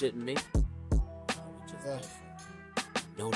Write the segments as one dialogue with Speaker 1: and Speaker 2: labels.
Speaker 1: shitting me. Know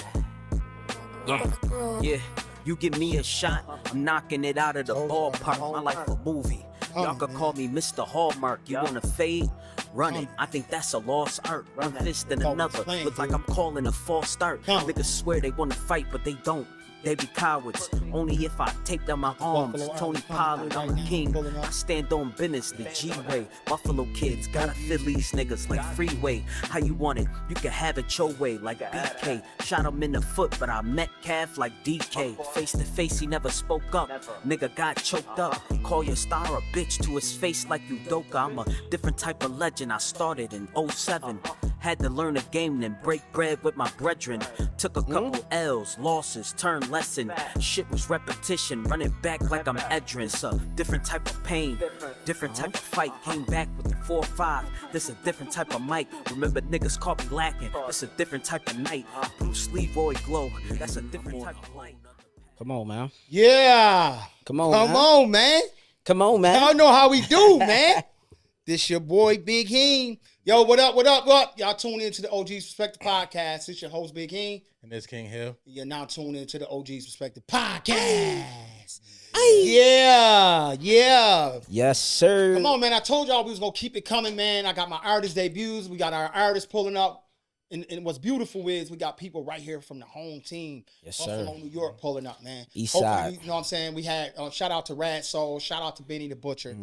Speaker 1: that. Yeah, you give me a shot, I'm knocking it out of the ballpark. My life a movie. Y'all could call me Mr. Hallmark. You wanna fade? Run it. I think that's a lost art. One fist and another. Look like I'm calling a false start. Niggas swear they wanna fight, but they don't. They be cowards. Only if I tape down my arms. Tony Pollard, I'm a king. I stand on business, the G-way. Buffalo kids, gotta fill these niggas like Freeway. How you want it? You can have it your way, like BK. Shot him in the foot, but I met Calf like DK. Face to face, he never spoke up. Nigga got choked up. Call your star a bitch to his face like you Doka. I'm a different type of legend. I started in 07. Had to learn a game, then break bread with my brethren. Took a couple L's, losses, turned lesson. Shit was repetition, running back like I'm Edrin. So different type of pain, different type of fight. Came back with the 4-5. This a different type of mic. Remember niggas caught me lacking. This a different type of night. Bruce Leroy glow. That's a different type of light.
Speaker 2: Come on, man.
Speaker 3: Yeah.
Speaker 2: Come on,
Speaker 3: man.
Speaker 2: Come on, man.
Speaker 3: Y'all know how we do, man. This your boy, Big Heen. Yo, what up, what up, what up? Y'all tune into the OGZ Perspective Podcast. It's your host, Big Heen.
Speaker 4: And this King Hill.
Speaker 3: You're now tuned into the OGZ Perspective Podcast. Yeah.
Speaker 2: Yes, sir.
Speaker 3: Come on, man. I told y'all we was going to keep it coming, man. I got my artist debuts. We got our artists pulling up. And what's beautiful is we got people right here from the home team.
Speaker 2: Yes,
Speaker 3: Buffalo,
Speaker 2: sir.
Speaker 3: New York pulling up, man.
Speaker 2: East
Speaker 3: Hopefully,
Speaker 2: side.
Speaker 3: you know what I'm saying? We had shout out to Rad Soul, shout out to Benny the Butcher.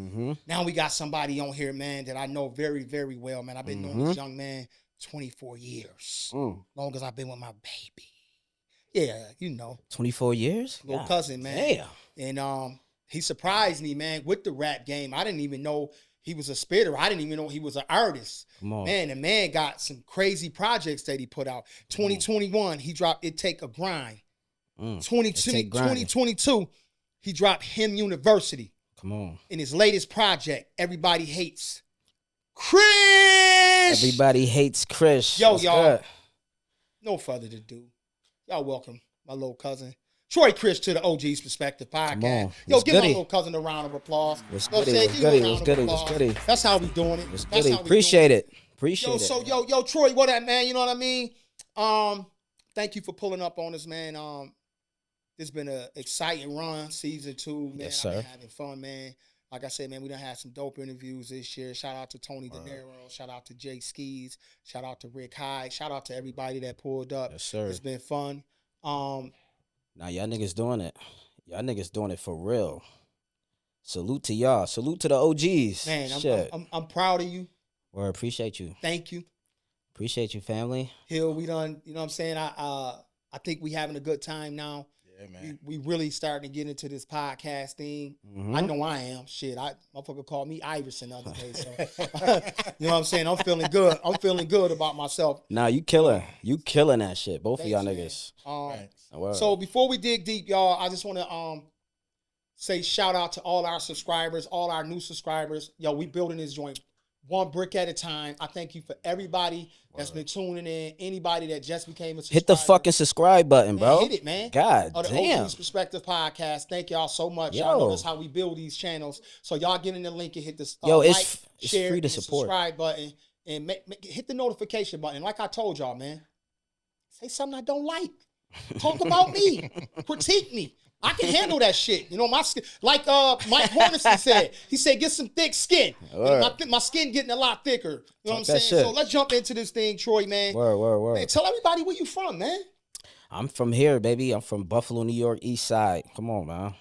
Speaker 3: Now we got somebody on here, man, that I know very, very well, man. I've been knowing this young man 24 years. Long as I've been with my baby. Yeah, you know.
Speaker 2: 24 years?
Speaker 3: Little cousin, man.
Speaker 2: Damn.
Speaker 3: And he surprised me, man, with the rap game. I didn't even know he was a spitter. I didn't even know he was an artist.
Speaker 2: Come on.
Speaker 3: Man, the man got some crazy projects that he put out. 2021, he dropped It Take a Grind. 2022, he dropped Him University.
Speaker 2: Come on.
Speaker 3: In his latest project, Everybody Hates Chrish.
Speaker 2: Everybody hates Chrish.
Speaker 3: Yo,
Speaker 2: What's
Speaker 3: y'all.
Speaker 2: good?
Speaker 3: No further ado. Y'all welcome my little cousin, Troy Chrish, to the OGZ Perspective Podcast.
Speaker 2: Come on.
Speaker 3: Yo,
Speaker 2: What's
Speaker 3: give my
Speaker 2: goody?
Speaker 3: little cousin a round of applause.
Speaker 2: What's
Speaker 3: You know what I'm
Speaker 2: goody?
Speaker 3: saying?
Speaker 2: What's
Speaker 3: Give him a
Speaker 2: goody?
Speaker 3: round
Speaker 2: What's
Speaker 3: of
Speaker 2: goody?
Speaker 3: applause.
Speaker 2: What's goody?
Speaker 3: That's how we doing it.
Speaker 2: What's
Speaker 3: That's
Speaker 2: goody?
Speaker 3: how we
Speaker 2: Appreciate
Speaker 3: doing
Speaker 2: it. Appreciate
Speaker 3: Yo,
Speaker 2: it.
Speaker 3: so yo, Troy, what up, man? You know what I mean? Thank you for pulling up on us, man. It's been an exciting run, season 2, man.
Speaker 2: Yes,
Speaker 3: I've been
Speaker 2: sir.
Speaker 3: having fun, man. Like I said, man, we done had some dope interviews this year. Shout out to Tony De Niro. Shout out to Jay Skis. Shout out to Rick Hyde. Shout out to everybody that pulled up.
Speaker 2: Yes, sir.
Speaker 3: It's been fun.
Speaker 2: Now, y'all niggas doing it. Y'all niggas doing it for real. Salute to y'all. Salute to the OGs.
Speaker 3: Man,
Speaker 2: Shit.
Speaker 3: I'm proud of you.
Speaker 2: Well, appreciate you.
Speaker 3: Thank you.
Speaker 2: Appreciate you, family.
Speaker 3: Hill, we done, you know what I'm saying? I think we having a good time now.
Speaker 4: Yeah, man.
Speaker 3: We really starting to get into this podcast thing.
Speaker 2: Mhm.
Speaker 3: I know I am. Shit, motherfucker called me Iverson the other day. So you know what I'm saying? I'm feeling good. I'm feeling good about myself.
Speaker 2: Nah, you killing. You killing that shit. Both
Speaker 3: Thanks,
Speaker 2: of y'all
Speaker 3: man.
Speaker 2: niggas.
Speaker 4: Thanks.
Speaker 2: Word.
Speaker 3: So before we dig deep, y'all, I just want to say shout out to all our subscribers, all our new subscribers. Yo, we building this joint one brick at a time. I thank you for everybody that's been tuning in. Anybody that just became a subscriber.
Speaker 2: Hit the fucking subscribe button,
Speaker 3: Man,
Speaker 2: bro.
Speaker 3: hit it, man.
Speaker 2: God
Speaker 3: Of the
Speaker 2: damn.
Speaker 3: OGZ Perspective Podcast. Thank y'all so much.
Speaker 2: Yo.
Speaker 3: Y'all know that's how we build these channels. So y'all get in the link and hit the
Speaker 2: Yo,
Speaker 3: like,
Speaker 2: it's
Speaker 3: share,
Speaker 2: free to
Speaker 3: and
Speaker 2: support.
Speaker 3: subscribe button, and hit the notification button. Like I told y'all, man, say something I don't like. Talk about me. Critique me. I can handle that shit. You know, my skin, like Mike Hornerson said. He said, get some thick skin.
Speaker 2: Word.
Speaker 3: My skin getting a lot thicker. You know what I'm
Speaker 2: Talk that
Speaker 3: saying?
Speaker 2: shit.
Speaker 3: So let's jump into this thing, Troy, man.
Speaker 2: Word.
Speaker 3: Man, tell everybody where you from, man.
Speaker 2: I'm from here, baby. I'm from Buffalo, New York, East Side. Come on, man.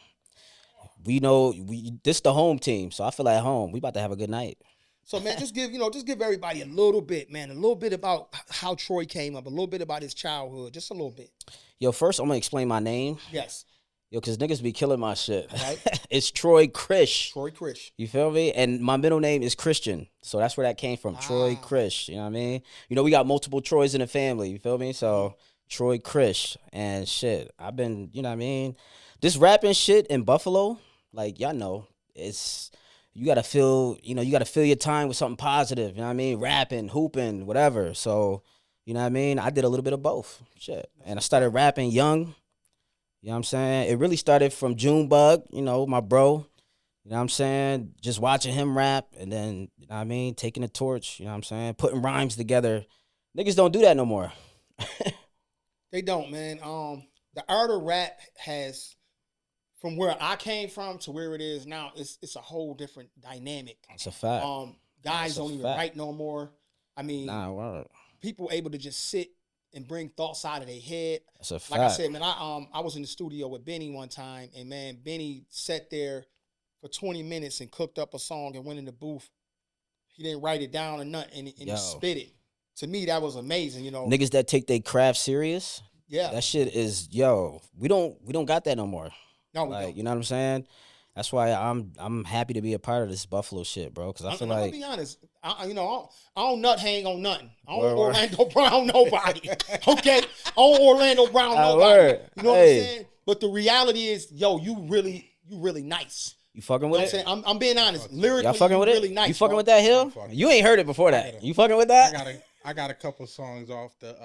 Speaker 2: We know this the home team, so I feel at home. We about to have a good night.
Speaker 3: So, man, just give everybody a little bit, man, a little bit about how Troy came up, a little bit about his childhood, just a little bit.
Speaker 2: Yo, first I'm gonna explain my name.
Speaker 3: Yes.
Speaker 2: Yo, cause niggas be killing my shit.
Speaker 3: Right.
Speaker 2: It's Troy Chrish.
Speaker 3: Troy Chrish.
Speaker 2: You feel me? And my middle name is Christian. So that's where that came from. Troy Chrish. You know what I mean? You know, we got multiple Troys in the family. You feel me? So Troy Chrish. And shit, I've been, you know what I mean? This rapping shit in Buffalo, like, y'all know, you gotta fill your time with something positive. You know what I mean? Rapping, hooping, whatever. So, you know what I mean? I did a little bit of both. Shit. And I started rapping young. You know what I'm saying? It really started from Junebug, you know, my bro. You know what I'm saying? Just watching him rap and then, you know what I mean, taking the torch, you know what I'm saying? Putting rhymes together. Niggas don't do that no more.
Speaker 3: They don't, man. The art of rap has, from where I came from to where it is now, it's a whole different dynamic.
Speaker 2: That's a fact.
Speaker 3: Guys don't even write no more. I mean,
Speaker 2: word.
Speaker 3: People able to just sit and bring thoughts out of their head.
Speaker 2: That's a fact.
Speaker 3: Like I said, man, I was in the studio with Benny one time, and man, Benny sat there for 20 minutes and cooked up a song and went in the booth. He didn't write it down or nothing, and he spit it. To me, that was amazing, you know.
Speaker 2: Niggas that take their craft serious,
Speaker 3: yeah,
Speaker 2: that shit is, we don't got that no more.
Speaker 3: No, we
Speaker 2: like,
Speaker 3: don't.
Speaker 2: You know what I'm saying? That's why I'm happy to be a part of this Buffalo shit, bro. Because I feel like,
Speaker 3: I'm gonna be honest, I don't nut hang on nothing. I don't Orlando Brown nobody. Okay, I don't Orlando Brown nobody. You know what I'm saying? But the reality is, yo, you really nice.
Speaker 2: You fucking with
Speaker 3: it? I'm being honest. Lyrically,
Speaker 2: y'all fucking with
Speaker 3: really
Speaker 2: it?
Speaker 3: nice.
Speaker 2: You fucking with that Hill? You ain't heard it before that. You fucking with that?
Speaker 4: I got a couple songs off the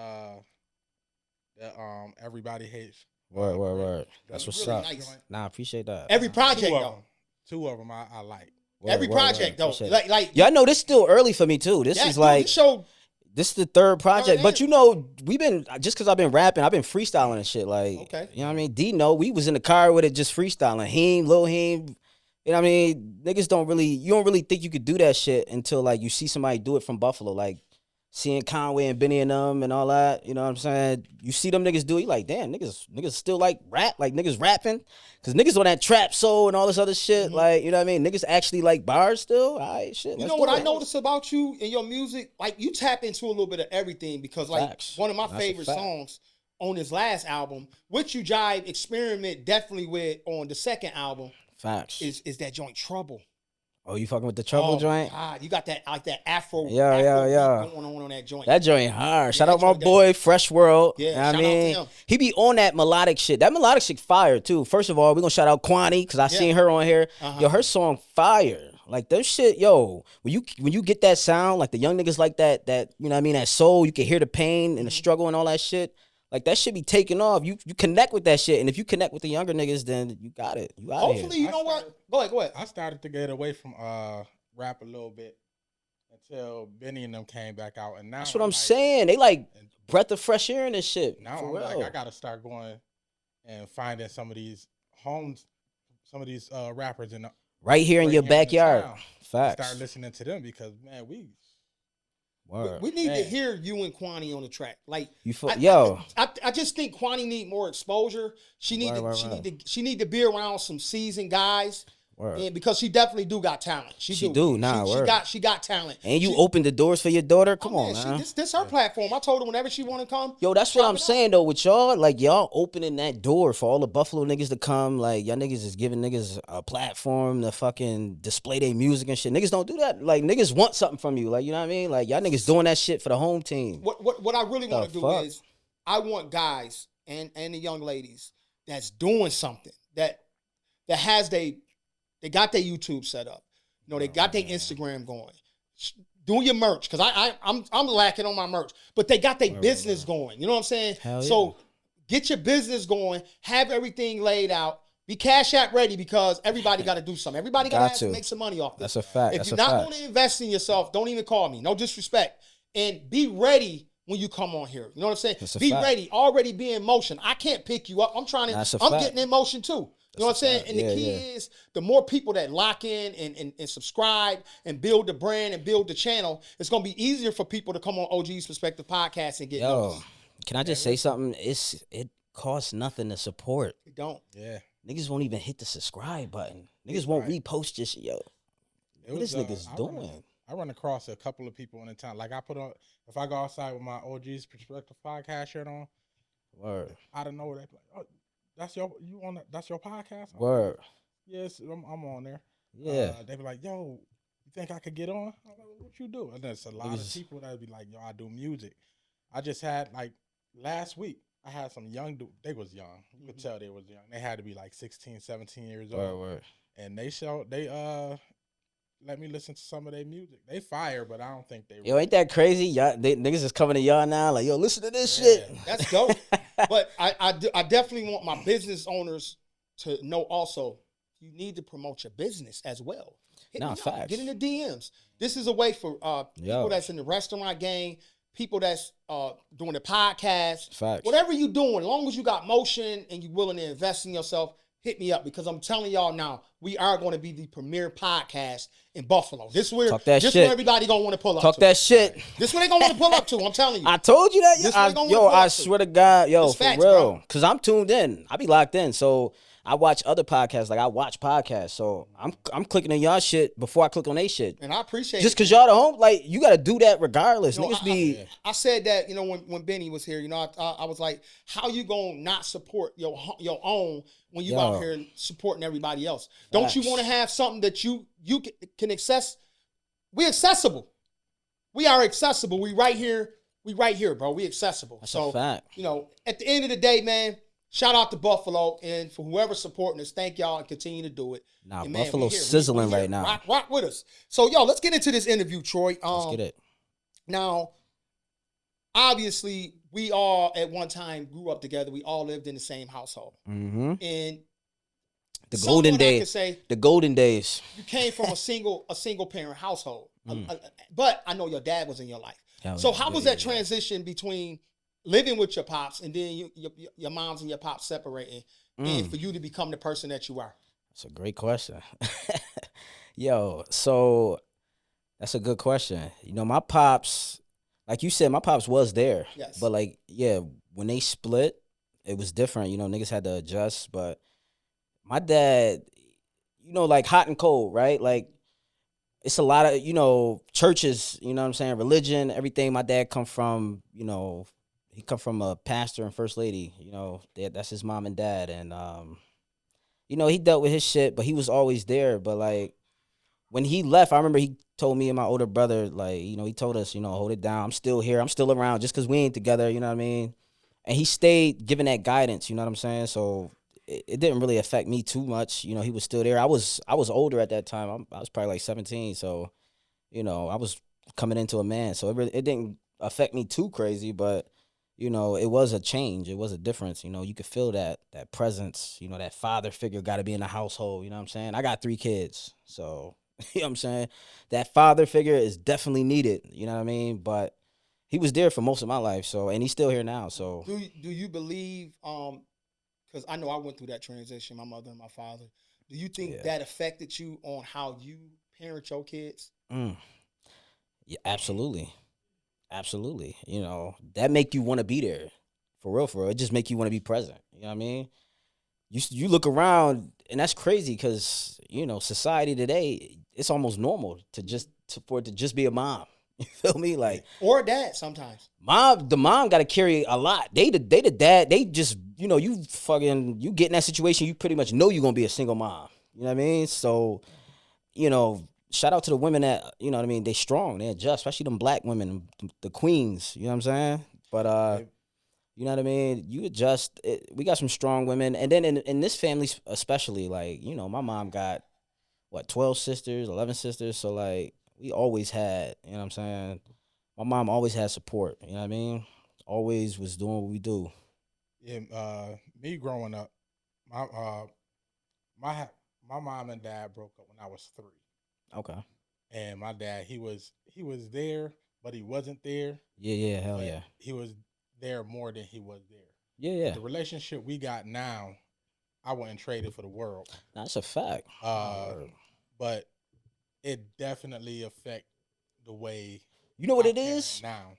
Speaker 4: Everybody Hates.
Speaker 2: Word. That's what's
Speaker 3: really
Speaker 2: up.
Speaker 3: Nice.
Speaker 2: Nah, I appreciate that.
Speaker 3: Every project though.
Speaker 4: Two of them I like.
Speaker 3: Every project though. Like
Speaker 2: yeah, I know this still early for me too. This is like this is the third project, but you know, we've been just because I've been rapping, I've been freestyling and shit. Like,
Speaker 3: okay,
Speaker 2: you know what I mean? D know we was in the car with it, just freestyling. Heem, Lil Heem. You know what I mean? Niggas you don't really think you could do that shit until like you see somebody do it from Buffalo, like seeing Conway and Benny and them and all that. You know what I'm saying? You see them niggas do it, you like, damn, niggas still like rap, like niggas rapping. Cause niggas on that trap soul and all this other shit, like, you know what I mean? Niggas actually like bars still. All right, shit.
Speaker 3: You know what I noticed about you and your music? Like you tap into a little bit of everything because like one of my favorite songs on his last album, which you jive experiment definitely with on the second album.
Speaker 2: Facts.
Speaker 3: Is that joint Trouble?
Speaker 2: Oh, you fucking with the Trouble joint?
Speaker 3: God, you got that like that Afro.
Speaker 2: Yeah.
Speaker 3: Going on that joint.
Speaker 2: That joint hard. Shout out my boy Fresh World.
Speaker 3: Yeah,
Speaker 2: you know
Speaker 3: shout
Speaker 2: I mean?
Speaker 3: out to him.
Speaker 2: He be on that melodic shit. That melodic shit fire too. First of all, we gonna shout out Kwani because I seen her on here. Yo, her song fire. Like that shit, yo. When you get that sound, like the young niggas like that you know what I mean, that soul. You can hear the pain and the struggle and all that shit. Like that shit be taking off. You connect with that shit, and if you connect with the younger niggas, then you got it. You out
Speaker 3: Hopefully,
Speaker 2: here.
Speaker 3: You know what? Go ahead.
Speaker 4: I started to get away from rap a little bit until Benny and them came back out, and now
Speaker 2: that's what I'm saying. They like breath of fresh air and this shit.
Speaker 4: Now I'm like, I gotta start going and finding some of these homes, some of these rappers in
Speaker 2: right here in your backyard. Facts.
Speaker 4: Start listening to them because man, we
Speaker 3: need to hear you and Kwani on the track. Like I just think Kwani need more exposure. She need to be around some seasoned guys. And because she definitely do got talent. She got talent.
Speaker 2: And you opened the doors for your daughter? Come on, man.
Speaker 3: This her platform. I told her whenever she want to come.
Speaker 2: Yo, that's what I'm saying, though, with y'all. Like, y'all opening that door for all the Buffalo niggas to come. Like, y'all niggas is giving niggas a platform to fucking display their music and shit. Niggas don't do that. Like, niggas want something from you. Like, you know what I mean? Like, y'all niggas doing that shit for the home team.
Speaker 3: What I really want to do is I want guys and the young ladies that's doing something that has they got their YouTube set up. You know, they got their Instagram going. Do your merch, because I'm lacking on my merch. But they got their business going. You know what I'm saying?
Speaker 2: Hell yeah.
Speaker 3: So get your business going. Have everything laid out. Be Cash App ready because everybody got to do something. Everybody got to make some money off this.
Speaker 2: That's a fact.
Speaker 3: If you're not going to invest in yourself, don't even call me. No disrespect. And be ready when you come on here. You know what I'm saying? Be ready. Already be in motion. I can't pick you up. I'm getting in motion too. You know what I'm saying? And the key is the more people that lock in and subscribe and build the brand and build the channel, it's going to be easier for people to come on OGZ Perspective Podcast and get noticed.
Speaker 2: Can I just say something? It costs nothing to support.
Speaker 3: It don't.
Speaker 4: Yeah.
Speaker 2: Niggas won't even hit the subscribe button. Niggas won't repost this shit, yo. What this niggas doing?
Speaker 4: I run across a couple of people in the town. Like I put on, if I go outside with my OGZ Perspective Podcast shirt on, I don't know where they like, oh, that's your podcast?
Speaker 2: Word.
Speaker 4: Yes, I'm on there.
Speaker 2: Yeah.
Speaker 4: They be like, yo, you think I could get on? I'm like, what you do? And there's a lot of people that be like, yo, I do music. I just had like last week, I had some young dude. They was young. You could tell they was young. They had to be like 16, 17 years old.
Speaker 2: Word.
Speaker 4: And they let me listen to some of their music. They fire, but I don't think they.
Speaker 2: Yo, ain't that crazy? Y'all, niggas is coming to y'all now. Like, yo, listen to this shit.
Speaker 3: That's dope. But I definitely want my business owners to know also. you need to promote your business as well. Hit
Speaker 2: Nah,
Speaker 3: me up.
Speaker 2: facts.
Speaker 3: Get in the DMs. This is a way for people that's in the restaurant game, people that's doing the podcast,
Speaker 2: Facts.
Speaker 3: whatever you doing, as long as you got motion and you're willing to invest in yourself, hit me up, because I'm telling y'all now, we are going to be the premier podcast in Buffalo. This is where everybody gonna want to pull up.
Speaker 2: Talk that shit.
Speaker 3: This is where they gonna want to pull up to. I'm telling you.
Speaker 2: I told you that. I swear to God,
Speaker 3: It's
Speaker 2: for
Speaker 3: facts,
Speaker 2: real.
Speaker 3: bro.
Speaker 2: Cause I'm tuned in. I be locked in. So I watch other podcasts. Like I watch podcasts. So I'm clicking on y'all shit before I click on they shit.
Speaker 3: And I appreciate
Speaker 2: just
Speaker 3: it.
Speaker 2: cause y'all the home, like you gotta do that regardless.
Speaker 3: I said that, when Benny was here, I was like, how you gonna not support your own when you out here supporting everybody else? Don't you want to have something that you can access? We accessible. We are accessible. We right here, bro. We accessible.
Speaker 2: That's a fact.
Speaker 3: At the end of the day, man, shout out to Buffalo, and for whoever's supporting us, thank y'all and continue to do it.
Speaker 2: Nah,
Speaker 3: and
Speaker 2: Buffalo's sizzling right now.
Speaker 3: Rock with us. So, let's get into this interview, Troy.
Speaker 2: Let's get it.
Speaker 3: Now, obviously, we all at one time grew up together. We all lived in the same household.
Speaker 2: Mm-hmm.
Speaker 3: And
Speaker 2: the golden days. The golden days.
Speaker 3: You came from a single parent household, but I know your dad was in your life. So how was that transition between living with your pops and then your moms and your pops separating, and for you to become the person that you are?
Speaker 2: That's a great question. So that's a good question. My pops, like you said, my pops was there.
Speaker 3: Yes.
Speaker 2: But when they split, it was different. Niggas had to adjust. But my dad, like hot and cold, right? Like it's a lot of, churches, what I'm saying? Religion, everything. My dad come from, he come from a pastor and first lady, that's his mom and dad. And, he dealt with his shit, but he was always there. But when he left, I remember he told me and my older brother, he told us, hold it down. I'm still here. I'm still around just because we ain't together, you know what I mean? And he stayed giving that guidance, you know what I'm saying? So it didn't really affect me too much. He was still there. I was older at that time. I was probably like 17. So, I was coming into a man. So it didn't affect me too crazy, but, it was a change. It was a difference. You could feel that presence, that father figure got to be in the household. You know what I'm saying? I got 3 kids. So, you know what I'm saying? That father figure is definitely needed. You know what I mean? But he was there for most of my life. So, and he's still here now. So
Speaker 3: do you believe, because I know I went through that transition, my mother and my father. Do you think that affected you on how you parent your kids?
Speaker 2: Yeah, absolutely. Absolutely. That make you want to be there. For real. It just make you want to be present. You know what I mean? You look around, and that's crazy because, society today, it's almost normal for it to just be a mom. You feel me?
Speaker 3: Or a dad sometimes.
Speaker 2: The mom got to carry a lot. They the dad. They just, you get in that situation, you pretty much know you're going to be a single mom. You know what I mean? So, shout out to the women that, you know what I mean, they strong, they adjust, especially them black women, the queens, you know what I'm saying? But, you know what I mean? You adjust. We got some strong women. And then in this family especially, my mom got, 12 sisters, 11 sisters. So, we always had, you know what I'm saying? My mom always had support, you know what I mean? Always was doing what we do.
Speaker 4: Yeah, me growing up, my mom and dad broke up when I was 3.
Speaker 2: Okay.
Speaker 4: And my dad, he was there, but he wasn't there.
Speaker 2: Yeah, hell yeah.
Speaker 4: He was there more than he was there.
Speaker 2: Yeah.
Speaker 4: The relationship we got now, I wouldn't trade it for the world.
Speaker 2: That's a fact.
Speaker 4: But it definitely affect the way
Speaker 2: you know what it is
Speaker 4: now.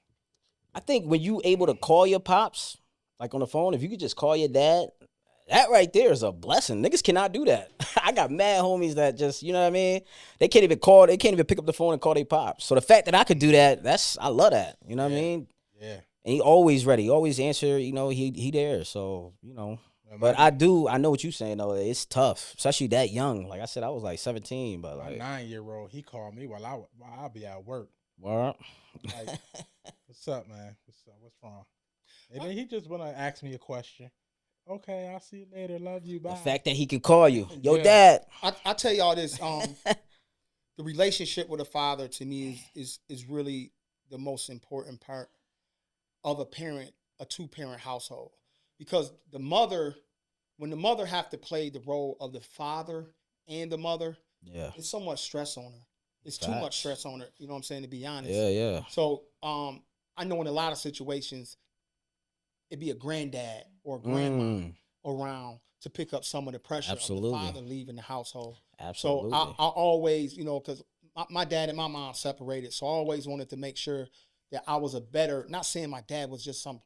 Speaker 2: I think when you able to call your pops, on the phone, if you could just call your dad, that right there is a blessing. Niggas cannot do that. I got mad homies that just, you know what I mean? They can't even pick up the phone and call their pops. So the fact that I could do that, I love that. You know what I mean?
Speaker 4: Yeah.
Speaker 2: And he always ready, always answer, he there. So, But I know what you're saying though. It's tough, especially that young. Like I said, I was 17, but
Speaker 4: my 9-year-old, he called me while I'll be at work.
Speaker 2: What?
Speaker 4: What's up, man? What's up? What's wrong? And then he just wanna ask me a question. Okay, I'll see you later. Love you. Bye.
Speaker 2: The fact that he can call you, dad.
Speaker 3: I tell y'all this. The relationship with a father to me is really the most important part of a 2-parent household, because when the mother have to play the role of the father and the mother,
Speaker 2: Yeah.
Speaker 3: it's so much stress on her. It's too
Speaker 2: Facts.
Speaker 3: much stress on her. You know what I'm saying? To be honest.
Speaker 2: Yeah.
Speaker 3: So I know in a lot of situations, it'd be a granddad or a grandma around to pick up some of the pressure
Speaker 2: Absolutely.
Speaker 3: of the father leaving the household.
Speaker 2: Absolutely.
Speaker 3: So I always, you know, because my dad and my mom separated, so I always wanted to make sure that I was a better. Not saying my dad was just some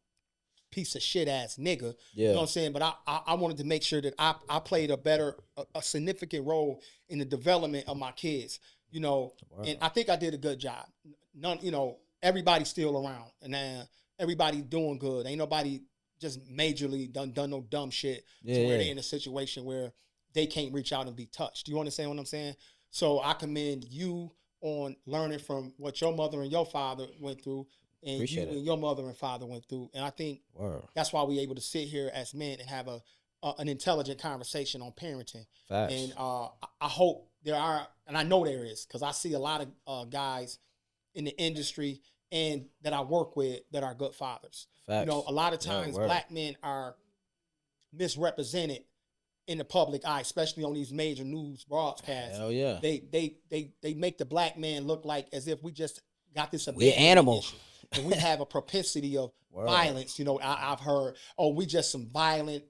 Speaker 3: piece of shit ass nigga.
Speaker 2: Yeah.
Speaker 3: You know what I'm saying? But I wanted to make sure that I played a significant role in the development of my kids. You know, and I think I did a good job. You know, everybody's still around, and everybody's doing good. Ain't nobody just majorly done no dumb shit to where they in a situation where they can't reach out and be touched. Do you understand what I'm saying? So I commend you on learning from what your mother and your father went through, and
Speaker 2: Appreciate
Speaker 3: you
Speaker 2: it.
Speaker 3: and your mother and father went through. And I think that's why we're able to sit here as men and have an intelligent conversation on parenting.
Speaker 2: Facts.
Speaker 3: And I hope there are, and I know there is, because I see a lot of guys in the industry and that I work with that are good fathers.
Speaker 2: Facts.
Speaker 3: You know, a lot of times black men are misrepresented in the public eye, especially on these major news broadcasts.
Speaker 2: Hell yeah.
Speaker 3: They make the black man look like as if we just got this
Speaker 2: We're animal.
Speaker 3: and we have a propensity of violence. You know, I've heard, we just some violent,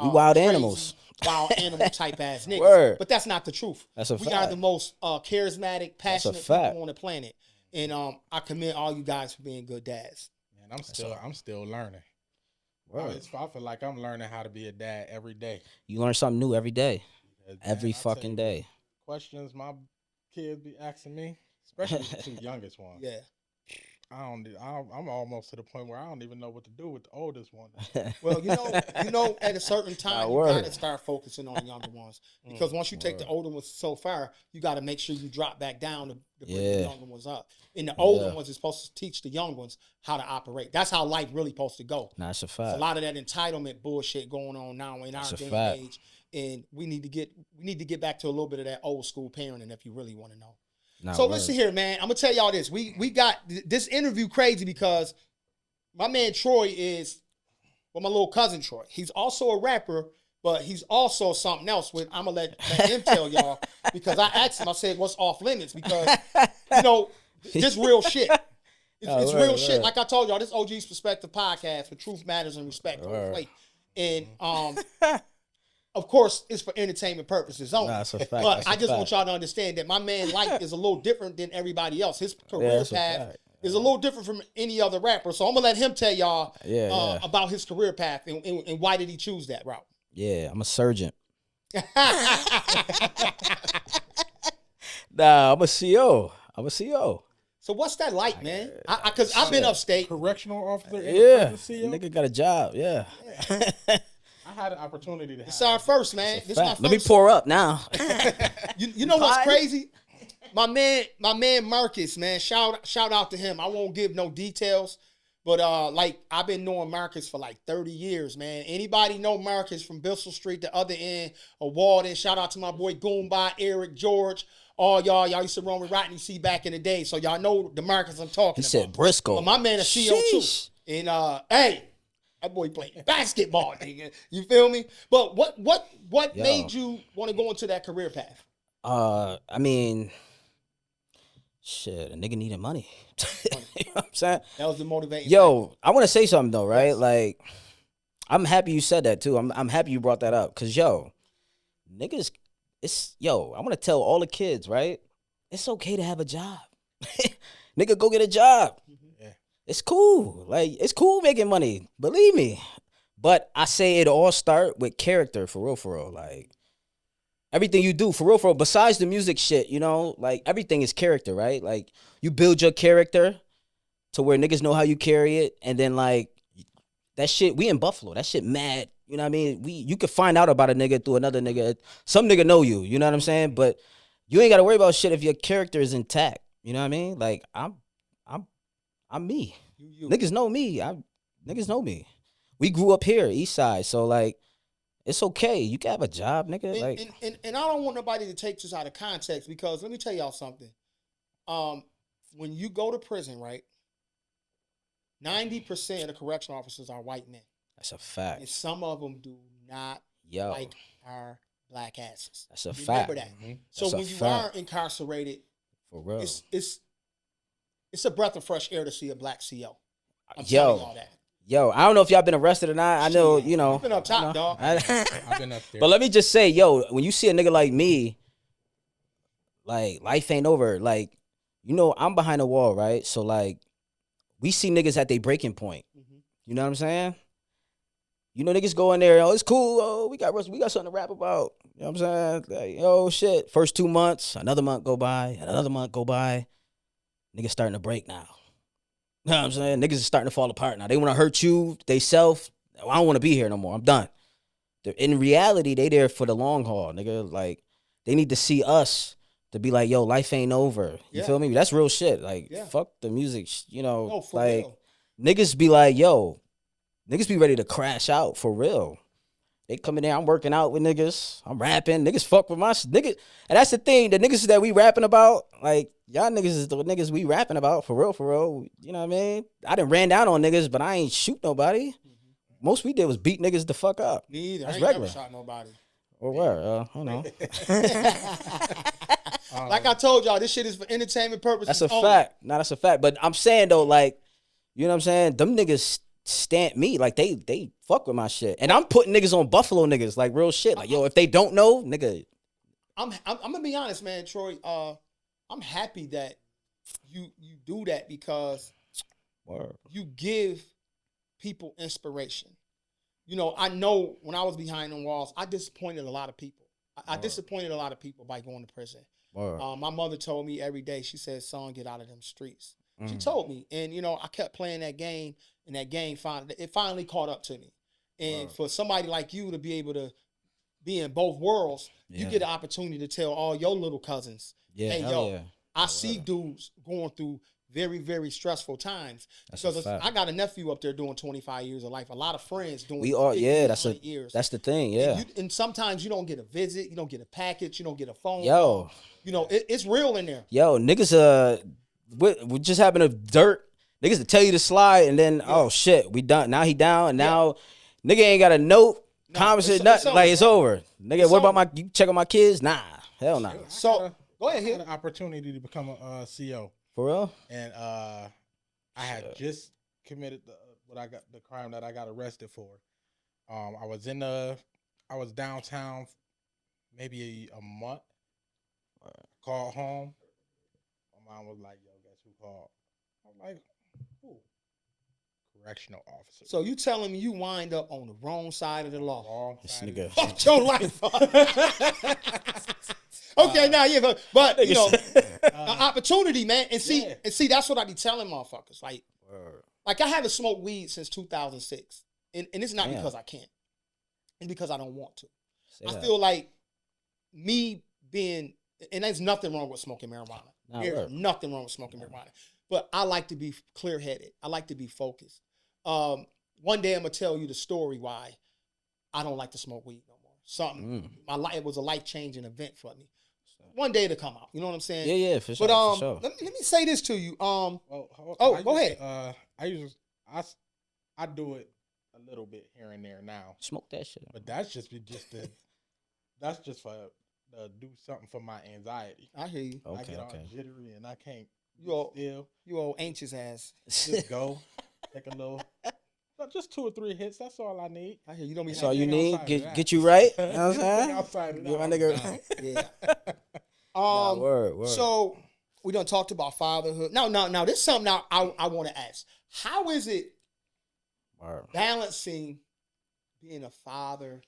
Speaker 2: we wild
Speaker 3: crazy,
Speaker 2: animals.
Speaker 3: Wild animal type ass niggas.
Speaker 2: Word.
Speaker 3: But that's not the truth.
Speaker 2: That's a
Speaker 3: we
Speaker 2: fact.
Speaker 3: are the most charismatic, passionate people on the planet. And I commend all you guys for being good dads.
Speaker 4: Man, I'm still learning. I feel like I'm learning how to be a dad every day.
Speaker 2: You learn something new every day.
Speaker 4: Every
Speaker 2: fucking day.
Speaker 4: Questions my kids be asking me, especially the two youngest ones.
Speaker 3: Yeah.
Speaker 4: I'm almost to the point where I don't even know what to do with the oldest one.
Speaker 3: Well, you know, at a certain time, you got to start focusing on the younger ones. Because once you take the older ones so far, you got to make sure you drop back down to bring the younger ones up. And the older ones is supposed to teach the young ones how to operate. That's how life really supposed to go.
Speaker 2: That's a fact.
Speaker 3: There's a lot of that entitlement bullshit going on now in our day and age. And we need to get back to a little bit of that old school parenting if you really want to know. So listen here, man. I'm gonna tell y'all this. We got this interview crazy because my man Troy is, my little cousin Troy. He's also a rapper, but he's also something else. I'm gonna let him tell y'all because I asked him. I said, "What's off limits?" Because this real shit. It's real shit. Like I told y'all, this OGZ Perspective Podcast for truth matters and respect. And of course, it's for entertainment purposes only.
Speaker 2: That's a fact.
Speaker 3: But I just want y'all to understand that my man life is a little different than everybody else. His career path is a little different from any other rapper. So I'm gonna let him tell y'all about his career path and why did he choose that route.
Speaker 2: Yeah, I'm a surgeon. Nah, I'm a CO.
Speaker 3: So what's that like, man? Because I've been upstate.
Speaker 4: Correctional officer.
Speaker 2: Yeah, nigga got a job. Yeah.
Speaker 4: I had an opportunity to.
Speaker 3: It's our first, man. This my first.
Speaker 2: Let me pour up now.
Speaker 3: you know what's crazy? My man Marcus, man. Shout out to him. I won't give no details, but like I've been knowing Marcus for like 30 years, man. Anybody know Marcus from Bissell Street, the other end of Walden? Shout out to my boy Goombah, Eric, George. All y'all used to run with Rodney C back in the day, so y'all know the Marcus I'm talking about.
Speaker 2: He said Briscoe.
Speaker 3: But my man is CO too. And hey, that boy played basketball, nigga. You feel me? But what made you want to go into that career path?
Speaker 2: I mean, shit, a nigga needed money. You know what I'm saying?
Speaker 3: That was the motivation.
Speaker 2: Yo, I want to say something though, right? Yes. Like, I'm happy you said that too. I'm happy you brought that up. Cause niggas, I want to tell all the kids, right? It's okay to have a job. Nigga, go get a job. Yeah. It's cool. Like, it's cool making money. Believe me. But I say it all start with character, for real. Like, everything you do, for real, besides the music shit, like, everything is character, right? Like, you build your character to where niggas know how you carry it. And then, like, that shit, we in Buffalo. That shit mad. You know what I mean? You could find out about a nigga through another nigga. Some nigga know you. You know what I'm saying? But you ain't got to worry about shit if your character is intact. You know what I mean? Like, I'm me. You. Niggas know me. Niggas know me. We grew up here, East Side. So, like, it's okay. You can have a job, nigga.
Speaker 3: And I don't want nobody to take this out of context because let me tell y'all something. When you go to prison, right, 90% of the correctional officers are white men.
Speaker 2: That's a fact.
Speaker 3: And some of them do not like our black asses.
Speaker 2: That's a
Speaker 3: Remember
Speaker 2: fact.
Speaker 3: that. So
Speaker 2: That's a
Speaker 3: when you
Speaker 2: fact.
Speaker 3: are incarcerated,
Speaker 2: For real.
Speaker 3: it's a breath of fresh air to see a black CO. I'm telling y'all that.
Speaker 2: Yo, I don't know if y'all been arrested or not. I know, you know.
Speaker 3: You've been up top, dog.
Speaker 4: I've been up there.
Speaker 2: But let me just say, yo, when you see a nigga like me, like, life ain't over. Like, you know, I'm behind the wall, right? So, like, we see niggas at their breaking point. You know what I'm saying? You know, niggas go in there, oh, it's cool. Oh, we got something to rap about. You know what I'm saying? Like, oh, shit. First 2 months, another month go by, another month go by. Niggas starting to break now. You know what I'm saying? Niggas is starting to fall apart now. They want to hurt you, they self. I don't want to be here no more. I'm done. In reality, they there for the long haul, nigga. Like, they need to see us to be like, yo, life ain't over. You feel me? That's real shit. Like, fuck the music, you know.
Speaker 3: No, for
Speaker 2: like,
Speaker 3: real.
Speaker 2: niggas be like, yo, niggas be ready to crash out for real. They come in there, I'm working out with niggas. I'm rapping. Niggas fuck with my nigga. And that's the thing. The niggas that we rapping about, like, y'all niggas is the niggas we rapping about for real, for real. You know what I mean? I done ran down on niggas, but I ain't shoot nobody. Most we did was beat niggas the fuck up.
Speaker 3: Me either.
Speaker 2: That's
Speaker 3: I ain't
Speaker 2: regular.
Speaker 3: never shot nobody.
Speaker 2: Or where? I don't know.
Speaker 3: Like I told y'all, this shit is for entertainment purposes.
Speaker 2: That's a
Speaker 3: only.
Speaker 2: fact. No, that's a fact. But I'm saying, though, like, you know what I'm saying? Them niggas stamp me. Like, they fuck with my shit. And I'm putting niggas on Buffalo niggas, like, real shit. Like, yo, if they don't know, nigga.
Speaker 3: I'm gonna be honest, man, Troy. I'm happy that you do that because you give people inspiration. You know, I know when I was behind the walls, I disappointed a lot of people. I disappointed a lot of people by going to prison. My mother told me every day, she said, son, get out of them streets. She told me. And, you know, I kept playing that game, and that game finally caught up to me. And for somebody like you to be able to be in both worlds, you get an opportunity to tell all your little cousins, hey, yo, I see dudes going through very, very stressful times. Because I got a nephew up there doing 25 years of life. A lot of friends doing 50 years.
Speaker 2: That's the thing, yeah.
Speaker 3: And sometimes you don't get a visit, you don't get a package, you don't get a phone
Speaker 2: Yo.
Speaker 3: call. You know, it's real in there.
Speaker 2: Yo, niggas, we just having a dirt. Niggas to tell you to slide, and then, oh, shit, we done. Now he down, and now nigga ain't got a note, conversation, nothing. Like, it's over. Nigga, what about you check on my kids? Nah, hell nah.
Speaker 3: So, go ahead,
Speaker 4: I
Speaker 3: here.
Speaker 4: had an opportunity to become a CO.
Speaker 2: For real?
Speaker 4: And I had just committed the crime that I got arrested for. I was downtown maybe a month. Called home. My mom was like, yo, guess who called? I'm like, who? Correctional officer.
Speaker 3: So you telling me you wind up on the wrong side of the law?
Speaker 4: Wrong
Speaker 2: This
Speaker 4: side of
Speaker 2: nigga.
Speaker 3: Fuck your life. Okay, now but you know, an opportunity, man. And see, that's what I be telling motherfuckers. Like I haven't smoked weed since 2006, and it's not because I can't. It's because I don't want to. I feel like me being, and there's nothing wrong with smoking marijuana. There's nothing wrong with smoking marijuana. But I like to be clear-headed. I like to be focused. One day I'm gonna tell you the story why I don't like to smoke weed no more. It was a life-changing event for me. One day it'll come out. You know what I'm saying?
Speaker 2: Yeah, for sure.
Speaker 3: But
Speaker 2: for sure.
Speaker 3: let me say this to you.
Speaker 4: go
Speaker 3: ahead.
Speaker 4: I do it a little bit here and there now.
Speaker 2: Smoke that shit.
Speaker 4: But that's just for do something for my anxiety.
Speaker 3: I hear you.
Speaker 4: I get all jittery and I can't
Speaker 3: You old anxious ass.
Speaker 4: Just go. Take a little. Just 2 or 3 hits. That's all I need.
Speaker 3: I hear you. Don't be.
Speaker 2: That's all you need. Get you right. You know what I'm saying?
Speaker 4: Outside
Speaker 2: Get my nigga.
Speaker 3: Yeah.
Speaker 2: Word.
Speaker 3: So we done talked about fatherhood. Now this is something I want to ask. How is it balancing being a father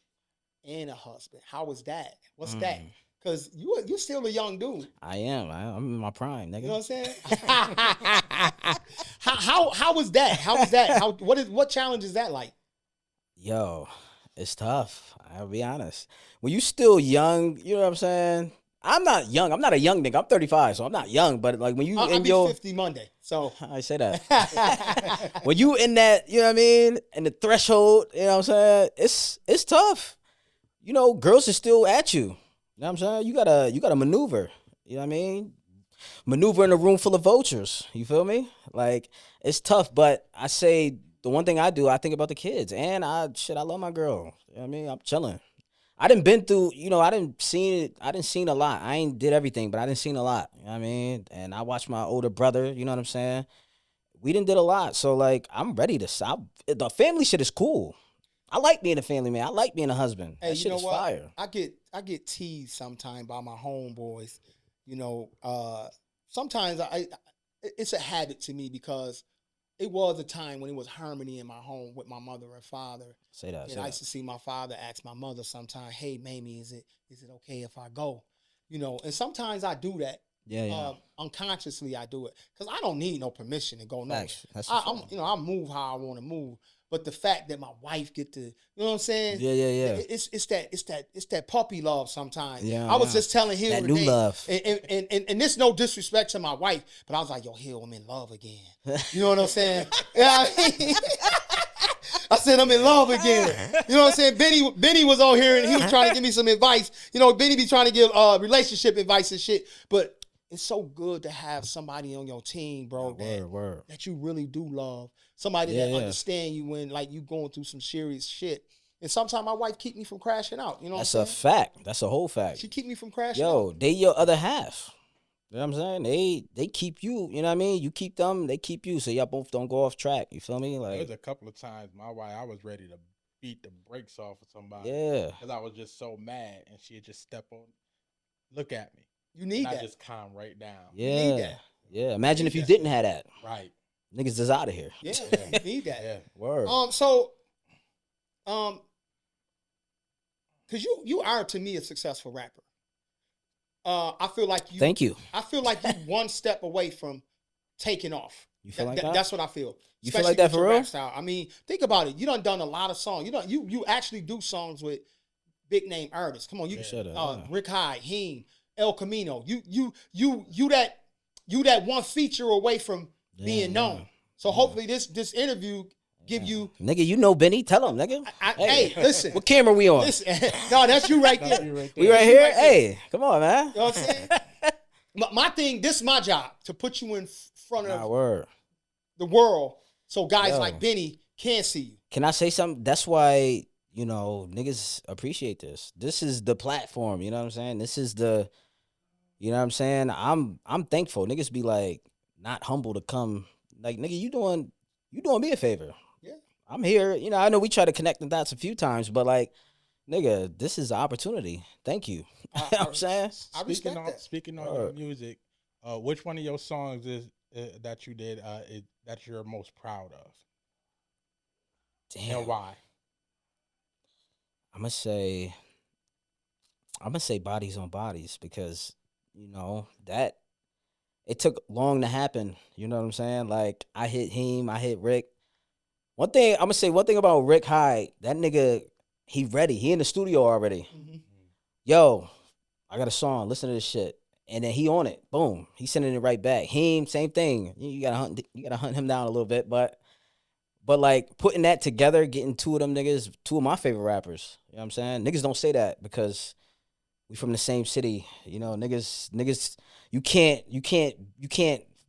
Speaker 3: and a husband? How is that? What's that? Because you're still a young dude.
Speaker 2: I am. I'm in my prime, nigga.
Speaker 3: You know what I'm saying? How was that? How was that? What challenge is that like?
Speaker 2: Yo, it's tough. I'll be honest. When you still young, you know what I'm saying? I'm not young. I'm not a young nigga. I'm 35, so I'm not young. But like when you
Speaker 3: I'll be 50 Monday. So
Speaker 2: I say that. When you in that, you know what I mean, and the threshold, you know what I'm saying? It's tough. You know, girls are still at you. You know what I'm saying? You gotta maneuver. You know what I mean? Maneuver in a room full of vultures. You feel me? Like, it's tough, but I say the one thing I do, I think about the kids. And I love my girl. You know what I mean? I'm chilling. I done been through, I didn't seen a lot. I ain't did everything, but I didn't seen a lot. You know what I mean? And I watched my older brother, you know what I'm saying? We done did a lot. So like I'm ready to stop. The family shit is cool. I like being a family man. I like being a husband.
Speaker 3: Hey,
Speaker 2: that shit is fire.
Speaker 3: I get teased sometimes by my homeboys. Sometimes it's a habit to me because it was a time when it was harmony in my home with my mother and father.
Speaker 2: Say that.
Speaker 3: And I used to see my father ask my mother sometimes, "Hey, Mamie, is it okay if I go?" And sometimes I do that.
Speaker 2: Yeah.
Speaker 3: Unconsciously, I do it because I don't need no permission to go nowhere. I move how I want to move. But the fact that my wife get to, you know what I'm saying?
Speaker 2: Yeah.
Speaker 3: It's that puppy love sometimes.
Speaker 2: Yeah.
Speaker 3: I was just telling Hill
Speaker 2: that
Speaker 3: today,
Speaker 2: new love.
Speaker 3: And this no disrespect to my wife, but I was like, yo, Hill, I'm in love again. You know what I'm saying? Yeah. I said I'm in love again. You know what I'm saying? Benny was on here and he was trying to give me some advice. Benny be trying to give relationship advice and shit. But it's so good to have somebody on your team, bro, that you really do love. Somebody that understand you when like you going through some serious shit. And sometimes my wife keep me from crashing out. You know
Speaker 2: That's
Speaker 3: what I'm saying?
Speaker 2: a fact. That's a whole fact.
Speaker 3: She keep me from crashing out.
Speaker 2: They your other half. You know what I'm saying? They keep you, you know what I mean? You keep them, they keep you, so y'all both don't go off track. You feel me? Like
Speaker 4: there was a couple of times my wife, I was ready to beat the brakes off of somebody.
Speaker 2: Yeah.
Speaker 4: Because I was just so mad and she'd just step on, look at me.
Speaker 3: You need that.
Speaker 4: I just calm right down.
Speaker 2: Yeah.
Speaker 3: You need that.
Speaker 2: Yeah. Imagine if you didn't have that.
Speaker 4: Right.
Speaker 2: Niggas is out of here.
Speaker 3: Yeah, you need that.
Speaker 4: Yeah.
Speaker 2: Word.
Speaker 3: Because you are to me a successful rapper. I feel like you.
Speaker 2: Thank you.
Speaker 3: I feel like you one step away from taking off.
Speaker 2: You feel like that?
Speaker 3: That's what I feel.
Speaker 2: You feel like that for real?
Speaker 3: Style. I mean, think about it. You done a lot of songs. You actually do songs with big name artists. Come on, Rick Hyde, Heem, El Camino. You that one feature away from being known. So hopefully this interview give you
Speaker 2: nigga. You know Benny. Tell him, nigga.
Speaker 3: Hey, listen.
Speaker 2: What camera we on?
Speaker 3: Listen. No, that's you right there.
Speaker 2: We right here. Hey, come on, man.
Speaker 3: You know what I'm saying? My thing. This is my job to put you in front of the world, so guys like Benny can see you.
Speaker 2: Can I say something? That's why niggas appreciate this. This is the platform. You know what I'm saying? This is the. You know what I'm saying? I'm thankful. Niggas be like not humble to come. Like nigga, you doing me a favor.
Speaker 3: Yeah. I'm
Speaker 2: here. I know we try to connect the dots a few times, but like, nigga, this is an opportunity. Thank you. You know what I'm saying?
Speaker 4: Speaking on your music, which one of your songs is that you did that you're most proud of?
Speaker 2: Damn.
Speaker 4: And why?
Speaker 2: I'm gonna say Bodies on Bodies because that it took long to happen. You know what I'm saying? Like I hit Heem, I hit Rick. I'm gonna say one thing about Rick Hyde. That nigga, he ready. He in the studio already.
Speaker 3: Mm-hmm.
Speaker 2: Yo, I got a song. Listen to this shit. And then he on it. Boom. He sending it right back. Heem, same thing. You gotta hunt him down a little bit, but like putting that together, getting two of them niggas, two of my favorite rappers. You know what I'm saying? Niggas don't say that because we from the same city. Niggas, you can't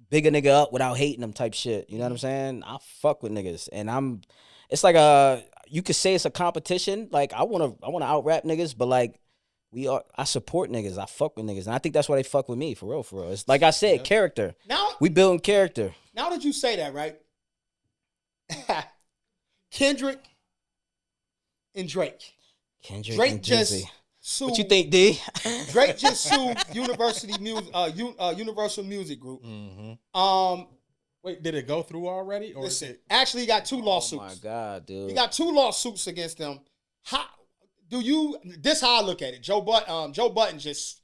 Speaker 2: big a nigga up without hating them type shit. You know what I'm saying? I fuck with niggas. And it's like you could say it's a competition. Like I wanna out rap niggas, but like I support niggas. I fuck with niggas. And I think that's why they fuck with me, for real, for real. It's like I said, character.
Speaker 3: Now
Speaker 2: we building character.
Speaker 3: Now that you say that, right? Kendrick and Drake.
Speaker 2: Drake
Speaker 3: and just sued.
Speaker 2: What you think, D?
Speaker 3: Drake just sued Universal Music Group.
Speaker 2: Mm-hmm.
Speaker 4: Wait, did it go through already? Or
Speaker 3: listen, actually, he got 2 lawsuits.
Speaker 2: Oh my God, dude!
Speaker 3: He got 2 lawsuits against them. This how I look at it. Joe Budden just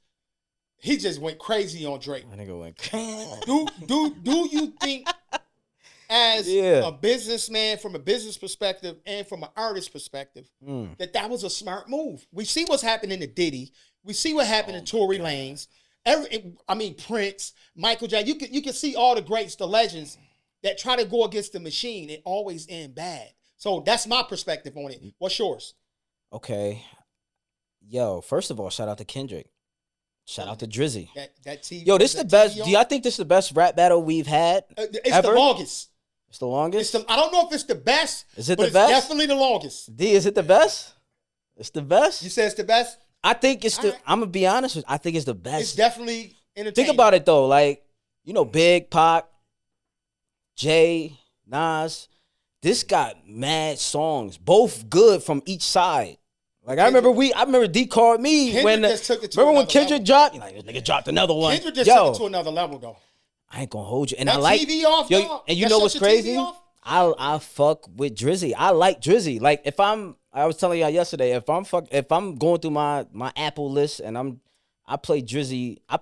Speaker 3: went crazy on Drake.
Speaker 2: I nigga went crazy.
Speaker 3: Do you think, as a businessman, from a business perspective and from an artist perspective, that was a smart move? We see what's happening to Diddy. We see what happened to Tory Lanez. Prince, Michael Jackson. You can see all the greats, the legends that try to go against the machine. It always end bad. So that's my perspective on it. What's yours?
Speaker 2: Okay. Yo, first of all, shout out to Kendrick. Shout out to Drizzy.
Speaker 3: That TV.
Speaker 2: Yo, this is the best. Do y'all think this is the best rap battle we've had?
Speaker 3: It's
Speaker 2: ever?
Speaker 3: the longest.
Speaker 2: It's the longest?
Speaker 3: I don't know if it's the best.
Speaker 2: Is it
Speaker 3: but
Speaker 2: the best?
Speaker 3: It's definitely the longest.
Speaker 2: D, is it the best? It's the best.
Speaker 3: You said it's the best?
Speaker 2: I think it's
Speaker 3: All right.
Speaker 2: I'm gonna be honest with you, I think it's the best.
Speaker 3: It's definitely entertaining.
Speaker 2: Think about it though, like, you know, Big, Pac, Jay, Nas. This got mad songs, both good from each side. Like I remember D called me
Speaker 3: Kendrick
Speaker 2: when
Speaker 3: just took it to
Speaker 2: remember when
Speaker 3: another
Speaker 2: Kendrick
Speaker 3: level.
Speaker 2: dropped. You're like, this nigga dropped another one.
Speaker 3: Kendrick just took it to another level, though.
Speaker 2: I ain't gonna hold you, and
Speaker 3: That
Speaker 2: I like
Speaker 3: TV off,
Speaker 2: yo,
Speaker 3: dog.
Speaker 2: and you
Speaker 3: That
Speaker 2: know
Speaker 3: shut
Speaker 2: what's
Speaker 3: the TV
Speaker 2: crazy?
Speaker 3: off?
Speaker 2: I fuck with Drizzy. I like Drizzy. Like I was telling y'all yesterday, if I'm going through my Apple list and I play Drizzy. I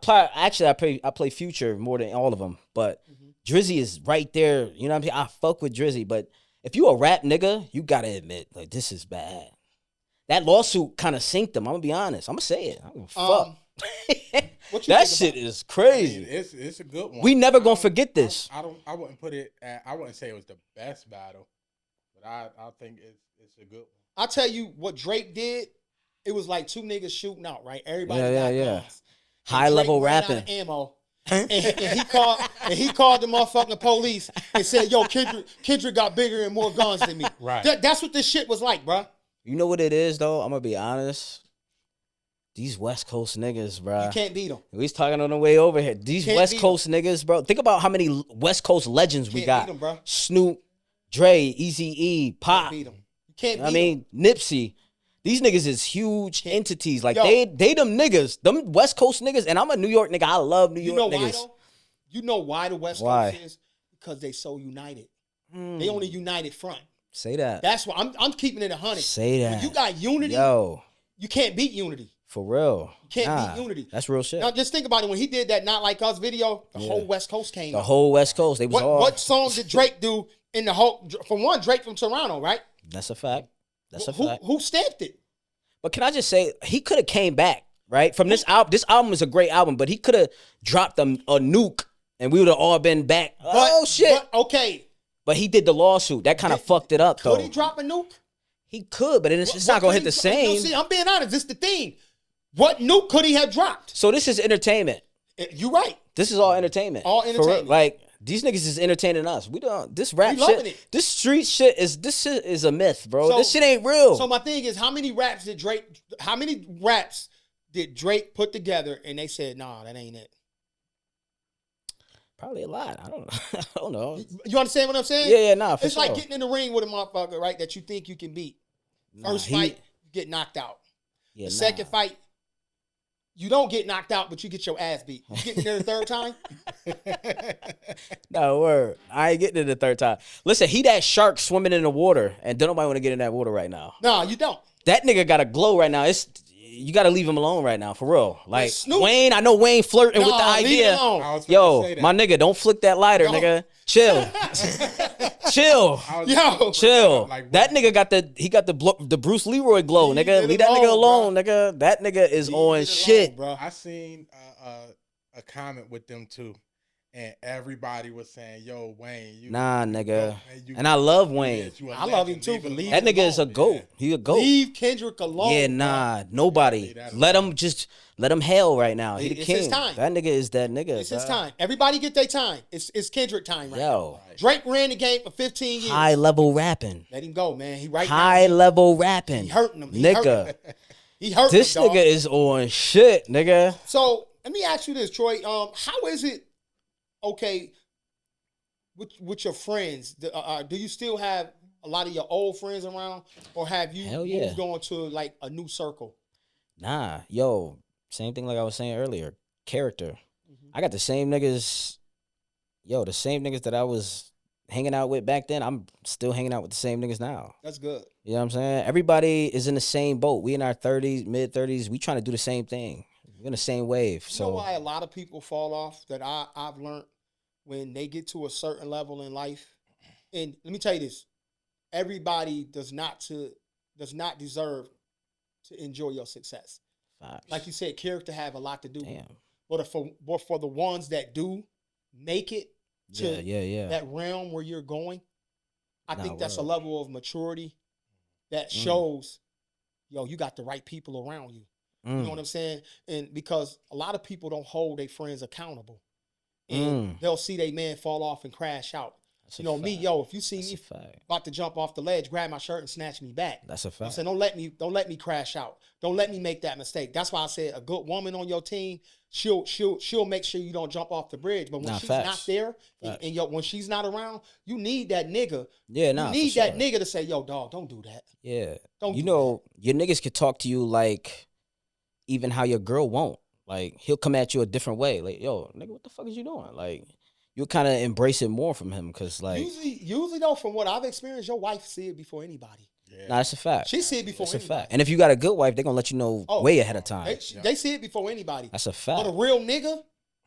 Speaker 2: play Future more than all of them, but Drizzy is right there. You know what I'm saying? I fuck with Drizzy, but if you a rap nigga, you gotta admit, like, this is bad. That lawsuit kind of synced him. I'm gonna be honest. I'm gonna say it. I don't give a fuck.
Speaker 3: What you
Speaker 2: That
Speaker 3: think
Speaker 2: shit is crazy.
Speaker 4: It's a good one.
Speaker 2: We never gonna forget this.
Speaker 4: I wouldn't put it. I wouldn't say it was the best battle, but I think it's a good one.
Speaker 3: I'll tell you what Drake did. It was like two niggas shooting out, right? Everybody
Speaker 2: Yeah,
Speaker 3: got
Speaker 2: yeah.
Speaker 3: guns. And
Speaker 2: High level
Speaker 3: Drake ran out of
Speaker 2: rapping.
Speaker 3: ammo. and he called the motherfucking police and said, "Yo, Kendrick got bigger and more guns than me."
Speaker 4: Right.
Speaker 3: That's what this shit was like, bruh.
Speaker 2: You know what it is though? I'm gonna be honest. These West Coast niggas, bro.
Speaker 3: You can't beat them.
Speaker 2: We was talking on the way over here. These
Speaker 3: Can't
Speaker 2: West
Speaker 3: beat
Speaker 2: Coast niggas, bro. Think about how many West Coast legends we
Speaker 3: Can't
Speaker 2: got.
Speaker 3: beat 'em, bro.
Speaker 2: Snoop, Dre, Eazy-E, Pop.
Speaker 3: Can't beat them. You can't beat
Speaker 2: I mean, Nipsey. These niggas is huge
Speaker 3: Can't-
Speaker 2: entities. Like
Speaker 3: Yo.
Speaker 2: they them niggas, them West Coast niggas. And I'm a New York nigga. I love New
Speaker 3: them. You
Speaker 2: York
Speaker 3: know
Speaker 2: niggas.
Speaker 3: why though? You know why the West
Speaker 2: Why?
Speaker 3: Coast is? Because they so united. They only united front.
Speaker 2: Say that.
Speaker 3: That's why I'm keeping it 100.
Speaker 2: Say that.
Speaker 3: When you got unity,
Speaker 2: Yo,
Speaker 3: you can't beat unity.
Speaker 2: for real.
Speaker 3: You can't
Speaker 2: Nah,
Speaker 3: beat unity.
Speaker 2: That's real shit.
Speaker 3: Now just think about it. When he did that Not Like Us video, the whole West Coast came.
Speaker 2: The
Speaker 3: out.
Speaker 2: whole West Coast. They was all.
Speaker 3: What song did Drake do in the whole? From one, Drake from Toronto, right?
Speaker 2: That's a fact. That's a fact.
Speaker 3: Who stamped it?
Speaker 2: But can I just say, he could have came back, right? From this album. This album is a great album, but he could have dropped a nuke and we would have all been back. Oh, shit.
Speaker 3: But, okay.
Speaker 2: But he did the lawsuit. That kind of fucked it up, though.
Speaker 3: Could he drop a nuke?
Speaker 2: He could, but it's
Speaker 3: What
Speaker 2: not going to
Speaker 3: could
Speaker 2: hit the
Speaker 3: he- No,
Speaker 2: same.
Speaker 3: see, I'm being honest. This is the thing. What nuke could he have dropped?
Speaker 2: So this is entertainment.
Speaker 3: You're right.
Speaker 2: This is all entertainment.
Speaker 3: All
Speaker 2: For real.
Speaker 3: entertainment.
Speaker 2: Like, these niggas is entertaining us. We don't. This rap
Speaker 3: We loving
Speaker 2: shit.
Speaker 3: it.
Speaker 2: This street shit is a myth, bro.
Speaker 3: So-
Speaker 2: this shit ain't real.
Speaker 3: So my thing is, how many raps did Drake put together and they said, nah, that ain't it?
Speaker 2: Probably a lot. I don't know. I don't know.
Speaker 3: You understand what I'm saying?
Speaker 2: Yeah, nah, for
Speaker 3: It's
Speaker 2: sure.
Speaker 3: like getting in the ring with a motherfucker, right, that you think you can beat. First fight, you get knocked out.
Speaker 2: Yeah,
Speaker 3: The second fight, you don't get knocked out, but you get your ass beat. You get in there the third time?
Speaker 2: No, word. I ain't getting it the third time. Listen, he that shark swimming in the water, and don't nobody want to get in that water right now.
Speaker 3: No, you don't.
Speaker 2: That nigga got a glow right now. You got to leave him alone right now, for real. Like,
Speaker 3: Snoop-
Speaker 2: Wayne, I know Wayne flirting with the
Speaker 3: No, leave it
Speaker 2: idea.
Speaker 3: alone.
Speaker 4: I was finna
Speaker 2: Yo,
Speaker 4: say that.
Speaker 2: my nigga, don't flick that lighter,
Speaker 3: Yo.
Speaker 2: nigga. Chill. Chill.
Speaker 4: I was
Speaker 3: Yo.
Speaker 4: gonna
Speaker 2: Chill.
Speaker 4: like,
Speaker 2: That nigga got the Bruce Leroy glow,
Speaker 3: Leave
Speaker 2: nigga.
Speaker 3: it
Speaker 2: Leave that nigga
Speaker 3: alone,
Speaker 2: alone, nigga. That nigga is
Speaker 3: Leave
Speaker 2: on
Speaker 3: it alone,
Speaker 2: shit.
Speaker 3: bro.
Speaker 4: I seen a comment with them too, and everybody was saying, "Yo, Wayne, you
Speaker 2: Nah, nigga.
Speaker 4: man, you-
Speaker 2: And I love Wayne.
Speaker 4: yes, you a
Speaker 3: I love him
Speaker 4: legend.
Speaker 3: too,
Speaker 4: Leave
Speaker 3: but
Speaker 4: it
Speaker 3: leave
Speaker 4: alone."
Speaker 2: That nigga is a goat.
Speaker 4: Yeah.
Speaker 2: He a goat.
Speaker 3: Leave Kendrick alone.
Speaker 2: Yeah,
Speaker 3: bro.
Speaker 2: nah, nobody.
Speaker 4: Leave that
Speaker 2: Let
Speaker 4: alone.
Speaker 2: him let him hail right now. He the
Speaker 3: It's
Speaker 2: king.
Speaker 3: his time.
Speaker 2: That nigga is that nigga.
Speaker 3: It's his
Speaker 2: bruh.
Speaker 3: time. Everybody get their time. It's Kendrick time right now.
Speaker 2: Yo,
Speaker 3: Drake ran the game for 15 years.
Speaker 2: high level rapping.
Speaker 3: Let him go, man. He right
Speaker 2: High
Speaker 3: now.
Speaker 2: level rapping.
Speaker 3: He hurting him. He
Speaker 2: nigga.
Speaker 3: hurting him. He hurting
Speaker 2: This
Speaker 3: him, dog.
Speaker 2: nigga is on shit, nigga.
Speaker 3: So let me ask you this, Troy. How is it? Okay, with your friends, do you still have a lot of your old friends around, or have you
Speaker 2: Hell yeah.
Speaker 3: moved on to like a new circle?
Speaker 2: Nah, yo, same thing like I was saying earlier. Character.
Speaker 3: Mm-hmm.
Speaker 2: I got the same niggas. Yo, the same niggas that I was hanging out with back then. I'm still hanging out with the same niggas now.
Speaker 3: That's good.
Speaker 2: You know what I'm saying? Everybody is in the same boat. We in our 30s, mid 30s. We trying to do the same thing. We're in the same wave.
Speaker 3: You know
Speaker 2: So
Speaker 3: why a lot of people fall off that I've learned when they get to a certain level in life? And let me tell you this: everybody does not deserve to enjoy your success.
Speaker 2: facts.
Speaker 3: Like you said, character have a lot to do with it.
Speaker 2: Damn.
Speaker 3: But for the ones that do make it to
Speaker 2: Yeah.
Speaker 3: that realm where you're going, I
Speaker 2: Nah,
Speaker 3: think that's a
Speaker 2: word.
Speaker 3: level of maturity that shows, yo, you got the right people around you. You know what I'm saying? And because a lot of people don't hold their friends accountable. And they'll see their man fall off and crash out. You know me, yo. If you see
Speaker 2: That's
Speaker 3: me
Speaker 2: a fact.
Speaker 3: about to jump off the ledge, grab my shirt and snatch me back.
Speaker 2: That's a
Speaker 3: I
Speaker 2: fact.
Speaker 3: said, don't let me crash out. Don't let me make that mistake. That's why I said a good woman on your team, she'll make sure you don't jump off the bridge. But when she's
Speaker 2: facts.
Speaker 3: not there, and when she's not around, you need that nigga.
Speaker 2: Yeah,
Speaker 3: you need that nigga to say, yo, dog, don't do that.
Speaker 2: Yeah.
Speaker 3: Don't
Speaker 2: you
Speaker 3: do
Speaker 2: know, your niggas could talk to you like even how your girl won't. Like, he'll come at you a different way. Like, yo, nigga, what the fuck is you doing? Like, you'll kind of embrace it more from him because, like...
Speaker 3: Usually, though, from what I've experienced, your wife see it before anybody.
Speaker 2: Yeah. Nah, that's a fact.
Speaker 3: She see it before
Speaker 2: anybody.
Speaker 3: That's a
Speaker 2: fact. And if you got a good wife, they're going to let you know way ahead of time.
Speaker 3: They see it before anybody.
Speaker 2: That's a fact.
Speaker 3: But a real nigga,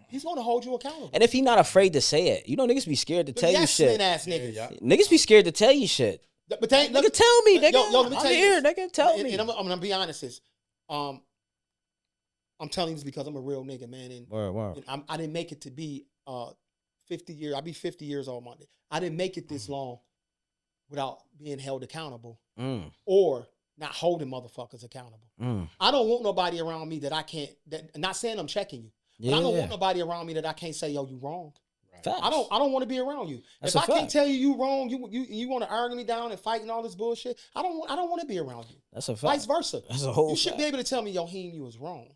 Speaker 3: he's going to hold you accountable.
Speaker 2: And if he not afraid to say it, you know, niggas be scared to tell you shit.
Speaker 3: Ass niggas.
Speaker 2: Niggas be scared to tell you shit.
Speaker 3: But
Speaker 2: nigga, tell me, nigga.
Speaker 3: Yo, let me tell
Speaker 2: I'm
Speaker 3: you
Speaker 2: here,
Speaker 3: this.
Speaker 2: nigga. Tell me.
Speaker 3: And I'm going to be honest. I'm telling you this because I'm a real nigga, man. And,
Speaker 2: word.
Speaker 3: And I didn't make it to be 50 years. I'll be 50 years old Monday. I didn't make it this long without being held accountable or not holding motherfuckers accountable. I don't want nobody around me that I can't. Not saying I'm checking you, but I don't want nobody around me that I can't say, yo, you wrong.
Speaker 2: Facts.
Speaker 3: I don't want to be around you.
Speaker 2: That's
Speaker 3: if I
Speaker 2: fact.
Speaker 3: can't tell you wrong, you want to argue me down and fight and all this bullshit. I don't want to be around you.
Speaker 2: That's a fact.
Speaker 3: Vice versa.
Speaker 2: That's a whole.
Speaker 3: You should be able to tell me, yo, you was wrong.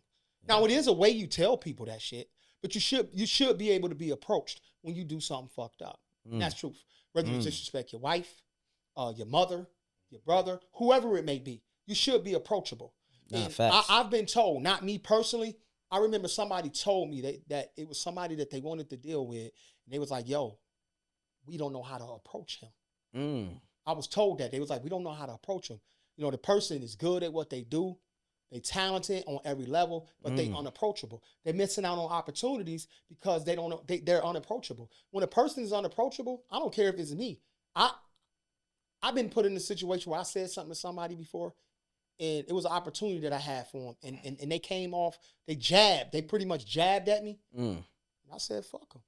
Speaker 3: Now it is a way you tell people that shit, but you should be able to be approached when you do something fucked up. And that's truth. Whether you disrespect your wife, your mother, your brother, whoever it may be, you should be approachable. And I've been told, not me personally. I remember somebody told me that it was somebody that they wanted to deal with, and they was like, "Yo, we don't know how to approach him." I was told that they was like, "We don't know how to approach him." You know, the person is good at what they do. They talented on every level, but they unapproachable. They're missing out on opportunities because they don't know they're unapproachable. When a person is unapproachable, I don't care if it's me. I've been put in a situation where I said something to somebody before, and it was an opportunity that I had for them, and they came off. They pretty much jabbed at me, and I said, "Fuck them."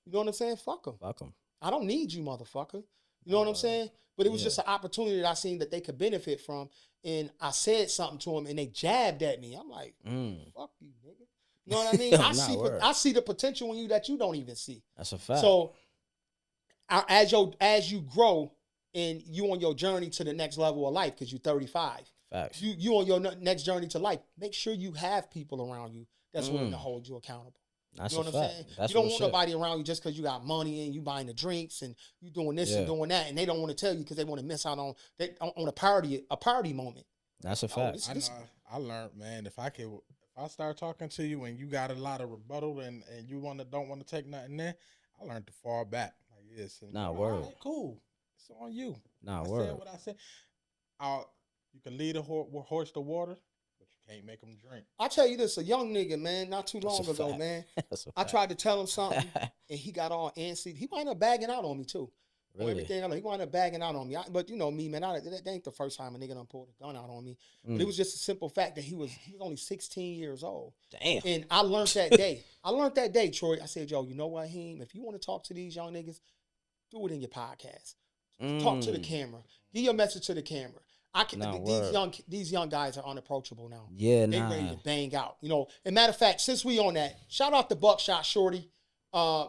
Speaker 3: You know what I'm saying? Fuck them.
Speaker 2: Fuck them.
Speaker 3: I don't need you, motherfucker. You know what I'm saying? But it was just an opportunity that I seen that they could benefit from. And I said something to them and they jabbed at me. I'm like, fuck you, nigga. You know what I mean? I see the potential in you that you don't even see.
Speaker 2: That's a fact.
Speaker 3: So as you grow and you on your journey to the next level of life, because you're 35.
Speaker 2: Facts.
Speaker 3: You on your next journey to life, make sure you have people around you that's willing to hold you accountable.
Speaker 2: That's
Speaker 3: you know
Speaker 2: a
Speaker 3: what I'm
Speaker 2: fact.
Speaker 3: saying?
Speaker 2: That's
Speaker 3: you don't
Speaker 2: real
Speaker 3: want
Speaker 2: shit.
Speaker 3: nobody around you just because you got money and you buying the drinks and you doing this and doing that, and they don't want to tell you because they want to miss out on a party moment.
Speaker 2: That's a fact.
Speaker 4: I learned, man, if I start talking to you and you got a lot of rebuttal and you don't want to take nothing there, I learned to fall back like this. And,
Speaker 2: word.
Speaker 4: All right, cool. It's on you.
Speaker 2: Word.
Speaker 4: I said what I said. You can lead a horse to water, but you can't make them drink.
Speaker 3: I'll tell you this, a young nigga, man, not too long ago, man. I tried to tell him something, and he got all antsy. He wound up bagging out on me, too.
Speaker 2: Really?
Speaker 3: Everything, he wound up bagging out on me. But you know me, man, that ain't the first time a nigga done pulled a gun out on me. But it was just a simple fact that he was only 16 years old.
Speaker 2: Damn.
Speaker 3: And I learned that day. Troy. I said, yo, you know what, Heem? If you want to talk to these young niggas, do it in your podcast. Talk to the camera. Give your message to the camera. These young guys are unapproachable now.
Speaker 2: Yeah,
Speaker 3: they ready to bang out. You know, and matter of fact, since we on that, shout out to Buckshot Shorty. I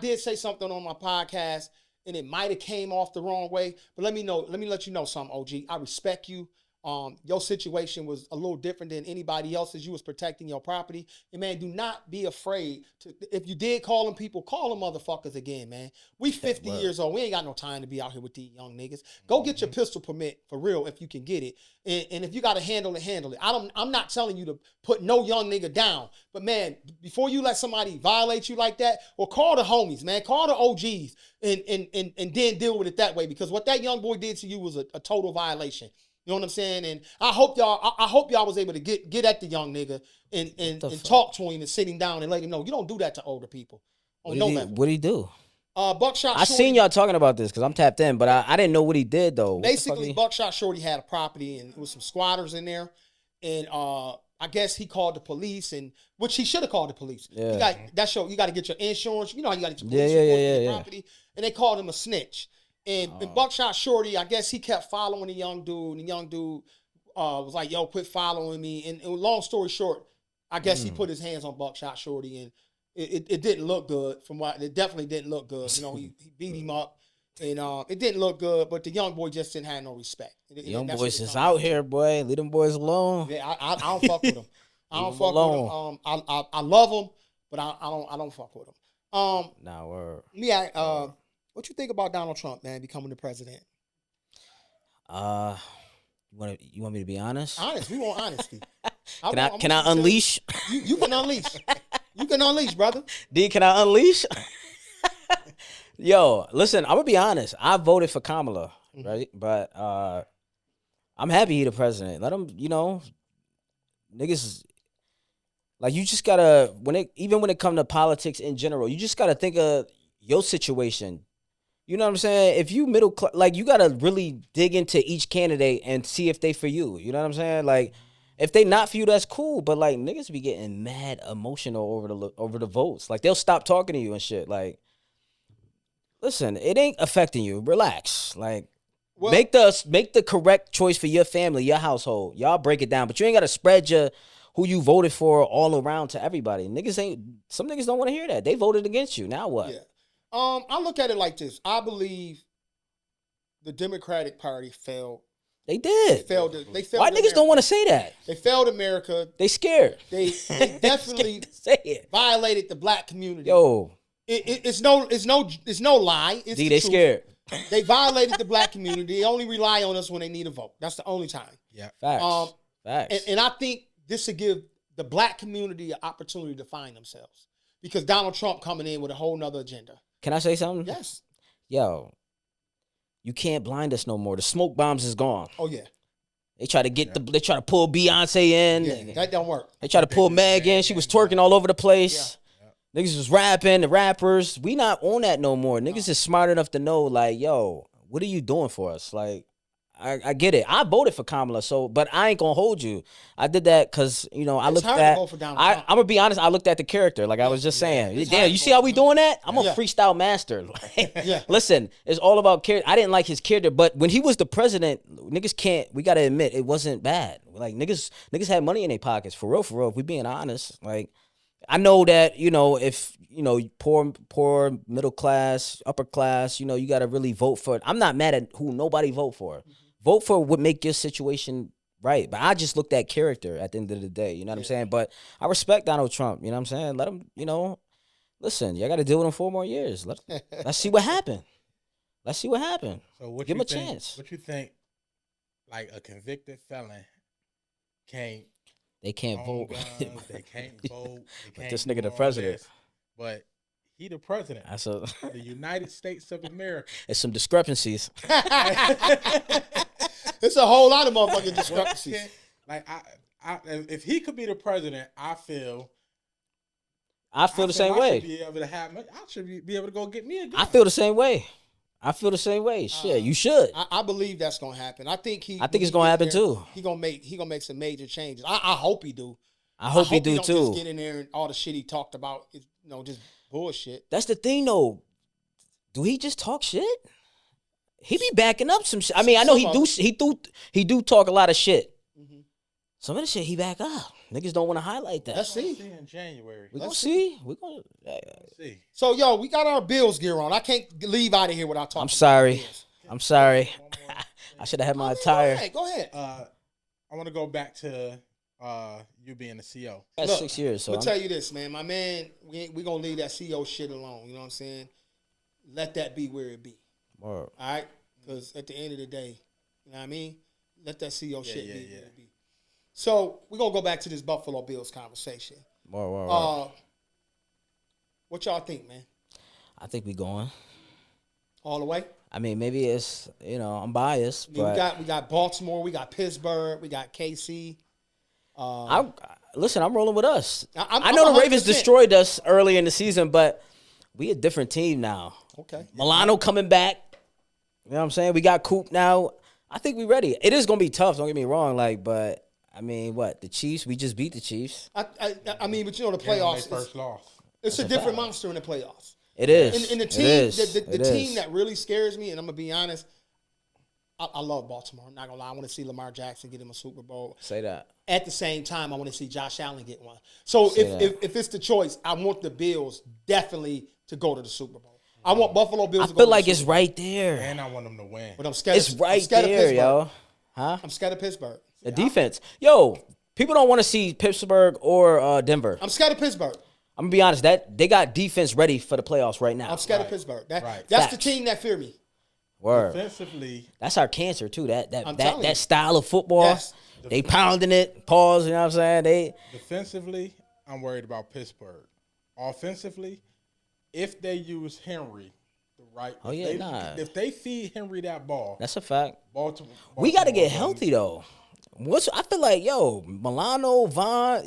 Speaker 3: did say something on my podcast, and it might have came off the wrong way. But let me let you know something, OG. I respect you. Your situation was a little different than anybody else's. You was protecting your property. And man, do not be afraid to, if you did call them people, call them motherfuckers again, man. We 50 years old. We ain't got no time to be out here with these young niggas. Go get your pistol permit for real if you can get it. And if you got to handle it. I'm not telling you to put no young nigga down. But man, before you let somebody violate you like that, or call the homies, man. Call the OGs and then deal with it that way. Because what that young boy did to you was a total violation. You know what I'm saying? And I hope y'all was able to get at the young nigga and talk to him and sit him down and let him know you don't do that to older people.
Speaker 2: What'd he do?
Speaker 3: Buckshot Shorty.
Speaker 2: I seen y'all talking about this because I'm tapped in, but I didn't know what he did though.
Speaker 3: Basically, Buckshot Shorty had a property and there was some squatters in there, and I guess he called the police, and which he should have called the police. Yeah. You got to get your insurance. You know how you got to get your police report on your property, and they called him a snitch. And Buckshot Shorty, I guess he kept following the young dude, and the young dude was like, yo, quit following me. And long story short, I guess he put his hands on Buckshot Shorty, and it didn't look good. It definitely didn't look good. You know, he beat him up, and it didn't look good. But the young boy just didn't have no respect.
Speaker 2: Young boys just out here, boy. Leave them boys alone.
Speaker 3: Yeah, I don't fuck with him. I don't fuck with him. I love him, but I don't fuck with him.
Speaker 2: Nah, word.
Speaker 3: Yeah. What you think about Donald Trump, man, becoming the president?
Speaker 2: You want me to be honest?
Speaker 3: Honest. We want honesty.
Speaker 2: Can I unleash?
Speaker 3: You can unleash. You can unleash, brother.
Speaker 2: D, can I unleash? Yo, listen, I'm gonna be honest. I voted for Kamala, right? But I'm happy he the president. Let him, niggas. Like, you just gotta even when it come to politics in general, you just gotta think of your situation. You know what I'm saying? If you middle class, like, you gotta really dig into each candidate and see if they for you. You know what I'm saying? Like, if they not for you, that's cool. But like, niggas be getting mad emotional over the votes. Like, they'll stop talking to you and shit. Like, listen, it ain't affecting you. Relax. Like, make the correct choice for your family, your household. Y'all break it down, but you ain't gotta spread who you voted for all around to everybody. Some niggas don't want to hear that. They voted against you. Now what?
Speaker 3: Yeah. I look at it like this. I believe the Democratic Party failed.
Speaker 2: They did.
Speaker 3: They failed.
Speaker 2: Why niggas don't want to say that?
Speaker 3: They failed America.
Speaker 2: They scared.
Speaker 3: They definitely
Speaker 2: say it.
Speaker 3: Violated the black community.
Speaker 2: Yo,
Speaker 3: it's no lie. It's
Speaker 2: they scared.
Speaker 3: They violated the black community. They only rely on us when they need a vote. That's the only time.
Speaker 4: Yeah.
Speaker 2: Facts. Facts.
Speaker 3: And I think this would give the black community an opportunity to find themselves, because Donald Trump coming in with a whole nother agenda.
Speaker 2: Can I say something?
Speaker 3: Yes.
Speaker 2: Yo, you can't blind us no more. The smoke bombs is gone.
Speaker 3: Oh yeah.
Speaker 2: They try to they try to pull Beyonce in.
Speaker 3: Yeah, that don't work.
Speaker 2: They try to pull Meg in. She was twerking all over the place. Yeah. Niggas was rapping, the rappers. We not on that no more. Niggas is smart enough to know, like, yo, what are you doing for us? Like, I get it. I voted for Kamala, but I ain't gonna hold you. I did that because, I looked at. I'm gonna be honest. I looked at the character, like I was just saying. Damn, you see how we doing that? I'm a freestyle master. Listen, it's all about character. I didn't like his character, but when he was the president, niggas can't. We gotta admit it wasn't bad. Like, niggas had money in their pockets, for real. If we being honest, like, I know that, if poor middle class, upper class, you gotta really vote for it. I'm not mad at who nobody vote for. Mm-hmm. Vote for what make your situation right. But I just looked at character at the end of the day. You know what I'm saying? But I respect Donald Trump. You know what I'm saying? Let him, listen, y'all got to deal with him 4 more years. Let's see what happened. Let's see what happened. So give him a chance.
Speaker 4: What you think, like, a convicted felon
Speaker 2: They can't vote.
Speaker 4: Guns, they can't vote. They can't
Speaker 2: this nigga the president.
Speaker 4: But he the president. The United States of America.
Speaker 2: There's some discrepancies.
Speaker 3: It's a whole lot of motherfucking discrepancies.
Speaker 4: Like, if he could be the president, I feel
Speaker 2: the same way.
Speaker 4: I should be able to go get me a gun.
Speaker 2: I feel the same way. Shit, you should.
Speaker 3: I believe that's gonna happen. I think
Speaker 2: it's gonna happen too.
Speaker 3: He gonna make some major changes. I hope he do.
Speaker 2: I hope he do
Speaker 3: don't
Speaker 2: too.
Speaker 3: Just get in there and all the shit he talked about is just bullshit.
Speaker 2: That's the thing though. Do he just talk shit? He be backing up some shit. I mean, I know he do talk a lot of shit. Mm-hmm. Some of the shit he back up. Niggas don't want to highlight that.
Speaker 3: Let's see.
Speaker 4: In January.
Speaker 2: We're gonna see.
Speaker 4: Let's see.
Speaker 3: So, yo, we got our Bills gear on. I can't leave out of here without talking.
Speaker 2: I'm sorry. I should have had my attire.
Speaker 3: Go ahead.
Speaker 4: I want to go back to you being the CO.
Speaker 2: That's 6 years. So
Speaker 3: I'll tell you this, man. My man, we gonna leave that CO shit alone. You know what I'm saying? Let that be where it be. All right? Because at the end of the day, you know what I mean? Let that CO shit be where it be. So we're going to go back to this Buffalo Bills conversation. What y'all think, man?
Speaker 2: I think we going.
Speaker 3: All the way?
Speaker 2: I mean, maybe it's, I'm biased. But
Speaker 3: we got Baltimore, we got Pittsburgh, we got KC.
Speaker 2: I'm rolling with us. I know the Ravens destroyed us early in the season, but we a different team now.
Speaker 3: Okay.
Speaker 2: Milano coming back. You know what I'm saying? We got Coop now. I think we ready. It is going to be tough, don't get me wrong, but I mean, the Chiefs, we just beat the Chiefs.
Speaker 3: I mean, but the playoffs,
Speaker 4: first loss.
Speaker 3: It's a different monster in the playoffs.
Speaker 2: It is.
Speaker 3: And the team, the team that really scares me, and I'm going to be honest, I love Baltimore. I'm not going to lie. I want to see Lamar Jackson get him a Super Bowl.
Speaker 2: Say that.
Speaker 3: at the same time, I want to see Josh Allen get one. So if it's the choice, I want the Bills definitely to go to the Super Bowl. I want Buffalo Bills to go to the Super Bowl.
Speaker 2: I feel like it's right there.
Speaker 4: And I want them to win.
Speaker 3: But I'm scared.
Speaker 2: It's right there, yo. Huh?
Speaker 3: I'm scared of Pittsburgh.
Speaker 2: The defense. Yo, people don't want to see Pittsburgh or Denver.
Speaker 3: I'm scared of Pittsburgh.
Speaker 2: I'm going to be honest. That they got defense ready for the playoffs right now.
Speaker 3: I'm scared of Pittsburgh. That's
Speaker 2: Facts.
Speaker 3: the team that fear me.
Speaker 2: Word.
Speaker 4: Defensively,
Speaker 2: That's our cancer, too. That
Speaker 3: you.
Speaker 2: style of football.
Speaker 3: Yes.
Speaker 2: They pounding it. Pause, you know what I'm saying?
Speaker 4: defensively, I'm worried about Pittsburgh. Offensively, if they use Henry the right, if they feed Henry that ball,
Speaker 2: That's a fact.
Speaker 4: Baltimore
Speaker 2: We got to get
Speaker 4: wins.
Speaker 2: healthy, though. I feel like, Milano, Vaughn,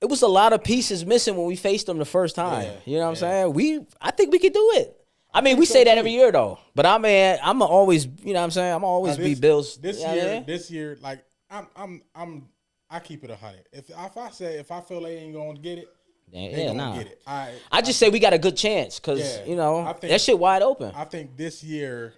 Speaker 2: it was a lot of pieces missing when we faced them the first time.
Speaker 4: Yeah,
Speaker 2: you know what I'm saying? I think we could do it. I mean, we say that every year, though. But I'm always, you know what I'm saying? I'm always be Bills.
Speaker 4: This year, like I keep it 100. If I feel they ain't gonna get it, they gonna get it.
Speaker 2: I just say we got a good chance because that shit wide open.
Speaker 4: I think this year